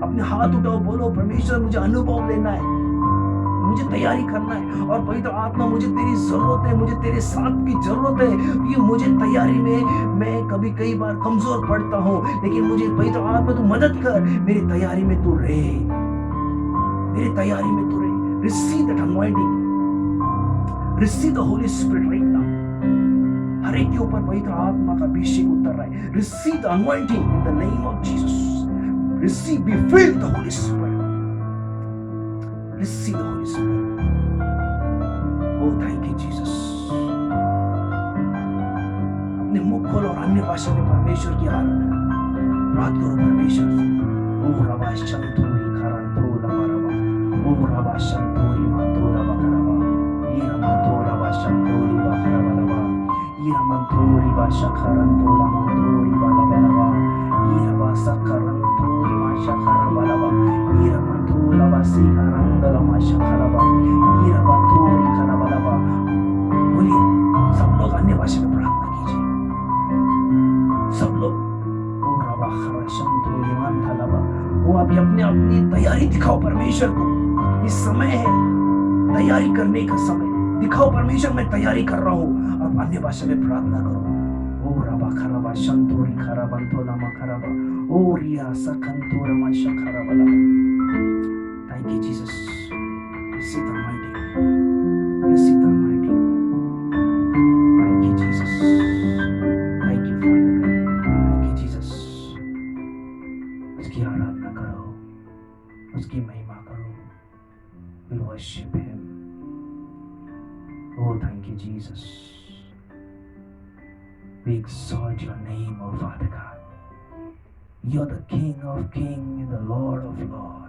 अपने हाथ उठाओ, बोलो परमेश्वर मुझे अनुभव लेना है, मुझे तैयारी करना है। और पवित्र आत्मा मुझे तेरी जरूरत है, मुझे तेरे साथ की जरूरत है, क्योंकि मुझे तैयारी में मैं कई बार कमजोर पड़ता हूँ, लेकिन मुझे पवित्र आत्मा तू मदद कर, मेरी तैयारी में तू रहे, मेरी तैयारी में तू रहे। Receive that anointing, receive the Holy Spirit right now. हर एक के ऊपर पवित्र आत्मा का अभिषेक उतर रहा है। Receive the anointing in the name of Jesus. Receive, be filled the Holy spirit. Receive the Holy Spirit. Oh, thank you, Jesus. अपने मुख खोलो और अन्य भाषा में परमेश्वर की बात करो। परमेश्वर ओ रबा शंतोरी खरंतो लबा रबा, ओ रबा शंतोरी मंतो लबा करबा, ये मंतो लबा शंतोरी बा करबा लबा, ये मंतोरी बा शखरंतो लबा मंतोरी बा लबा लबा, ये रबा शखरंतोरी मा शखरबा लबा, ये मंतो लबा सिखरंत लबा शखरबा, ये रबा तोरी खरबा लबा। बोलिए, सब लोग अन्य भाषा में प्रार्थना कीजिए, सब लोग। ओ रबा खरशंतोरी मंथा लबा। वो अभी अपनी तैयारी दिखाओ परमेश्वर को। ये समय है तैयारी करने का समय। दिखाओ परमेश्वर मैं तैयारी कर रहा हूँ। अब अन्य भाषा में प्रार्थना करो। ओ रबा खरबा शंतोरी खरबंतो लमा खरबा, ओ रिया सकंतो रमा शखरबा लबा। Thank you, Jesus. Receive the mighty. Receive the mighty. Thank you, Jesus. Thank you, Father God. Thank you, Jesus. उसकी आराधना करो, उसकी महिमा करो। We'll worship Him. Oh, thank you, Jesus. We exalt your name, oh Father God. You're the King of Kings and the Lord of Lords.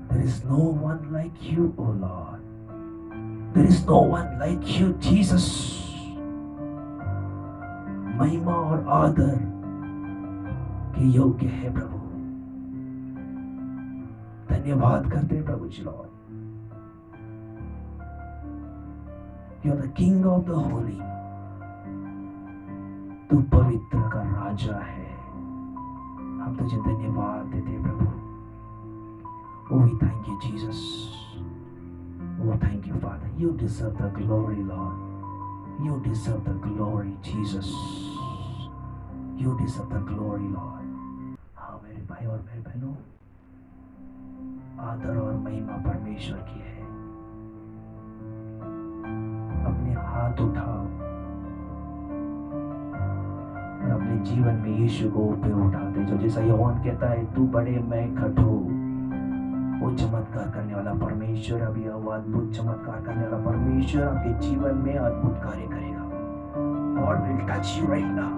There is no one like you, O Lord. There is no one like you, Jesus. महिमा और आदर के योग्य है प्रभु। धन्यवाद करते हैं प्रभु जी Lord. You are the King of the Holy. तू पवित्र का राजा है। हम तुझे धन्यवाद देते हैं प्रभु। Oh, we thank you, Jesus. Oh, thank you, Father. You deserve the glory, Lord. You deserve the glory, Jesus. You deserve the glory, Lord. हाँ मेरे भाई और मेरे बहनों, आदर और महिमा परमेश्वर की है। अपने हाथ उठाओ और अपने जीवन में यीशु को पे उठाते जो, जैसा योहान कहता है, तू बड़े मैं घटो। वो चमत्कार करने वाला परमेश्वर अभी अद्भुत चमत्कार करने वाला परमेश्वर आपके जीवन में अद्भुत कार्य करेगा। God will touch you right now.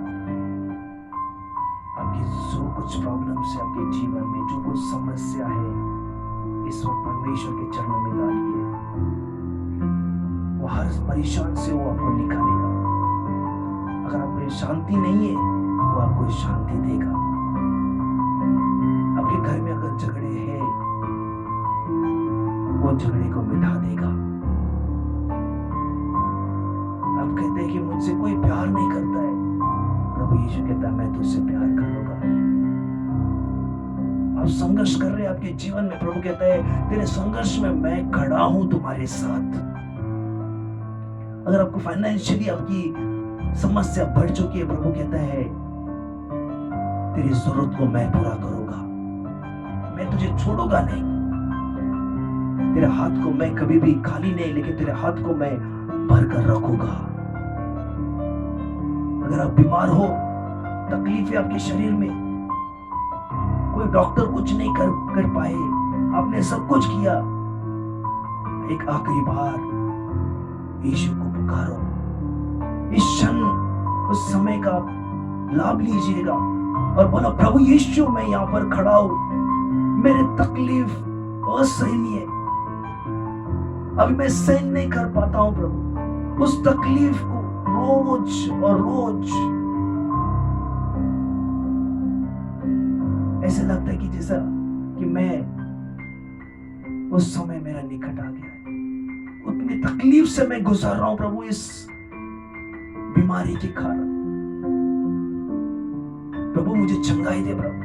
आपकी जो कुछ प्रॉब्लम्स है आपके जीवन में, जो कुछ समस्या है, इस वक्त परमेश्वर के चरणों में डालिए। वो हर परेशान से वो आपको निकालेगा। अगर आपको शांति नहीं है, वो आपको शांति देगा। आपके घर में अगर झगड़े हैं, वो झगड़े को मिटा देगा। आप कहते हैं कि मुझसे कोई प्यार नहीं करता है, प्रभु यीशु कहता है मैं तुझसे प्यार करूंगा। आप संघर्ष कर रहे हैं आपके जीवन में, प्रभु कहता है तेरे संघर्ष में मैं खड़ा हूं तुम्हारे साथ। अगर आपको फाइनेंशियली आपकी समस्या बढ़ चुकी है, प्रभु कहता है तेरी जरूरत को मैं पूरा करूंगा, मैं तुझे छोड़ूंगा नहीं। तेरे हाथ को मैं कभी भी खाली नहीं, लेकिन तेरे हाथ को मैं भर कर रखूंगा। अगर आप बीमार हो, तकलीफ है आपके शरीर में, कोई डॉक्टर कुछ नहीं कर पाए, आपने सब कुछ किया, एक आखिरी बार यीशु को पुकारो। इस क्षण उस समय का लाभ लीजिएगा और बोलो, प्रभु यीशु मैं यहाँ पर खड़ा हूं, मेरे तकलीफ असहनीय है, अभी मैं सहन नहीं कर पाता हूं प्रभु। उस तकलीफ को रोज और रोज ऐसे लगता है कि जैसा कि मैं उस समय मेरा निकट आ गया है। उतनी तकलीफ से मैं गुजर रहा हूं प्रभु इस बीमारी के कारण। प्रभु मुझे चंगाई दे प्रभु,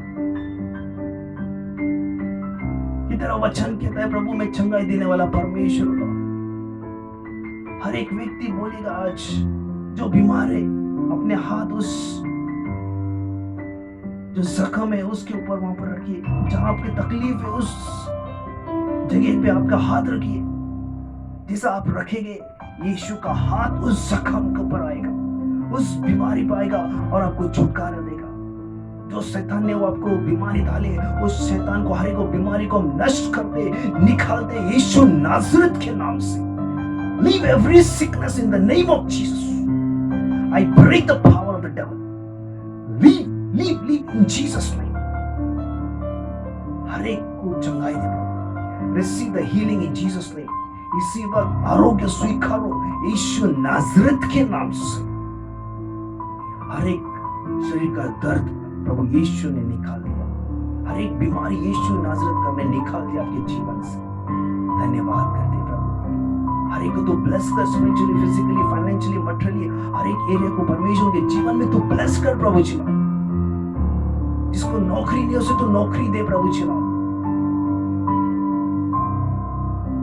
कि तेरा वचन कहता है प्रभु मैं चंगाई देने वाला परमेश्वर हूं। हर एक व्यक्ति बोलेगा आज जो बीमार है अपने हाथ उस जो जख्म है उसके ऊपर वहां पर रखिए, जहां आपकी तकलीफ है उस जगह पे आपका हाथ रखिए। जैसा आप रखेंगे यीशु का हाथ उस जख्म के ऊपर आएगा, उस बीमारी पर आएगा और आपको छुटकारा देगा। जो शैतान ने वो आपको बीमारी डाले, उस शैतान को, हर एक बीमारी को हम नष्ट करते निकालते यीशु नाज़रेत के नाम से। Leave every sickness in the name of Jesus. I break the power of the devil. Leave in Jesus name. हर एक को चंगाई दे प्रभु। Receive the healing in Jesus name. इसी वक्त आरोग्य स्वीकारो यीशु नाज़रेत के नाम से। हर एक शरीर का दर्द प्रभु यीशु ने निकाल दिया, हर एक बीमारी यीशु नाज़रेत का ने निकाल दिया आपके जीवन से। धन्यवाद करते प्रभु। हर एक को तो ब्लेस कर, स्पिरिचुअली, फिजिकली, फाइनेंशियली, मटेरियली, हर एक एरिया को परमेश्वर के जीवन में तो ब्लेस कर प्रभु जी। जिसको नौकरी नहीं उसे तो नौकरी दे प्रभु जी।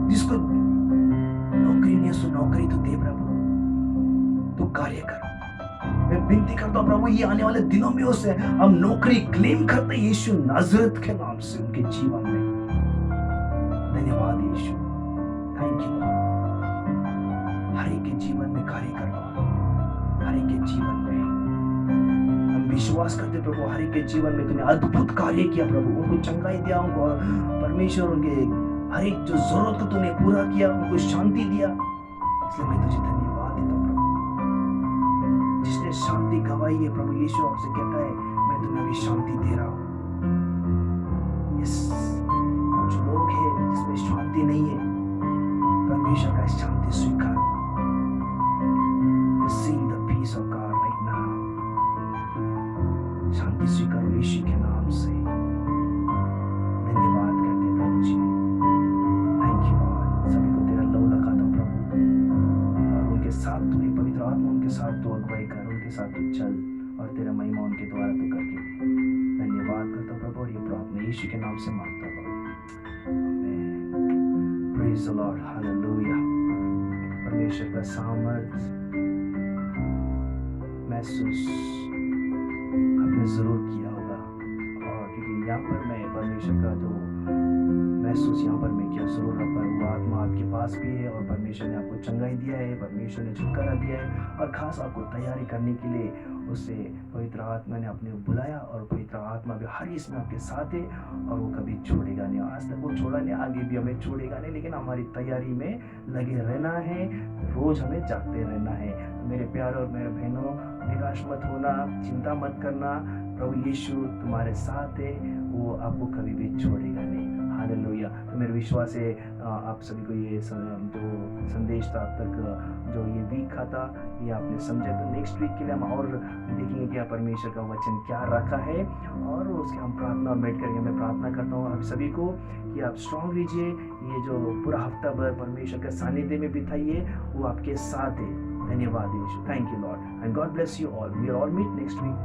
जिसको नौकरी नहीं उसे नौकरी तो दे प्रभु, तो कार्य कर। मैं विनती करता हूं प्रभु ये आने वाले दिनों में उसे हम नौकरी क्लेम करते यीशु नाज़रेत के नाम से उनके जीवन में। धन्यवाद यीशु, थैंक यू। हर एक के जीवन में कार्य कर रहा हूं, हर एक के जीवन में हम विश्वास करते प्रभु, हर एक के जीवन में तूने अद्भुत कार्य किया प्रभु। उनको चंगाई दिया, उनको परमेश्वर उनके हर एक जो जरूरत को तूने पूरा किया, उनको शांति दिया। इसलिए मैं तुझे धन्यवाद देता हूं प्रभु। जिसने शांति गवाई है प्रभु यीशु आपसे कहता है मैं तुम्हें अभी शांति दे रहा हूं। कुछ लोग हैं जिसमें शांति नहीं है, परमेश्वर का शांति स्वीकारो। Receive the peace of God right now. शांति स्वीकारो यीशु के नाम से। धन्यवाद करते प्रभु जी, थैंक यू लॉर्ड। सभी को तेरा लहू लगाता हूं प्रभु, और उनके साथ तू ही पवित्र आत्मा उनके साथ तू अगुवाई कर, उनके साथ तू चल और तेरा महिमा उनके द्वारा तू करके दे। धन्यवाद करता हूं प्रभु, और ये प्रार्थना यीशु के नाम से मांगता हूं। आमीन। Praise the Lord, hallelujah. परमेश्वर का सामर्थ महसूस आपने जरूर किया होगा, और क्योंकि यहाँ पर मैं परमेश्वर का जो महसूस यहाँ पर मैं किया जरूर रहा पर वो आत्मा आपके पास भी है, और परमेश्वर ने आपको चंगाई दिया है, परमेश्वर ने छुटकारा दिया है, और खास आपको तैयारी करने के लिए उसे पवित्र आत्मा ने अपने बुलाया, और पवित्र आत्मा भी हर इसमें आपके साथ है, और वो कभी छोड़ेगा नहीं। आज तक वो छोड़ा नहीं, आगे भी हमें छोड़ेगा नहीं, लेकिन हमारी तैयारी में लगे रहना है, रोज हमें जागते रहना है। तो मेरे प्यारे और मेरे बहनों, निराश मत होना, चिंता मत करना, प्रभु यीशु तुम्हारे साथ है, वो आपको कभी भी छोड़ेगा नहीं। हालेलुया। तो मेरा विश्वास है आप सभी को ये जो संदेश था अब तक जो ये वीक का था ये आपने समझा। तो नेक्स्ट वीक के लिए हम और देखेंगे क्या परमेश्वर का वचन क्या रखा है, और उसके हम प्रार्थना और मेड करेंगे। मैं प्रार्थना करता हूँ आप सभी को कि आप स्ट्रांग रहिए, ये जो पूरा हफ्ता भर परमेश्वर के सानिध्य में बिताइए, वो आपके साथ है। धन्यवाद यीशु, thank you Lord, and God bless you all. We are all meet next week.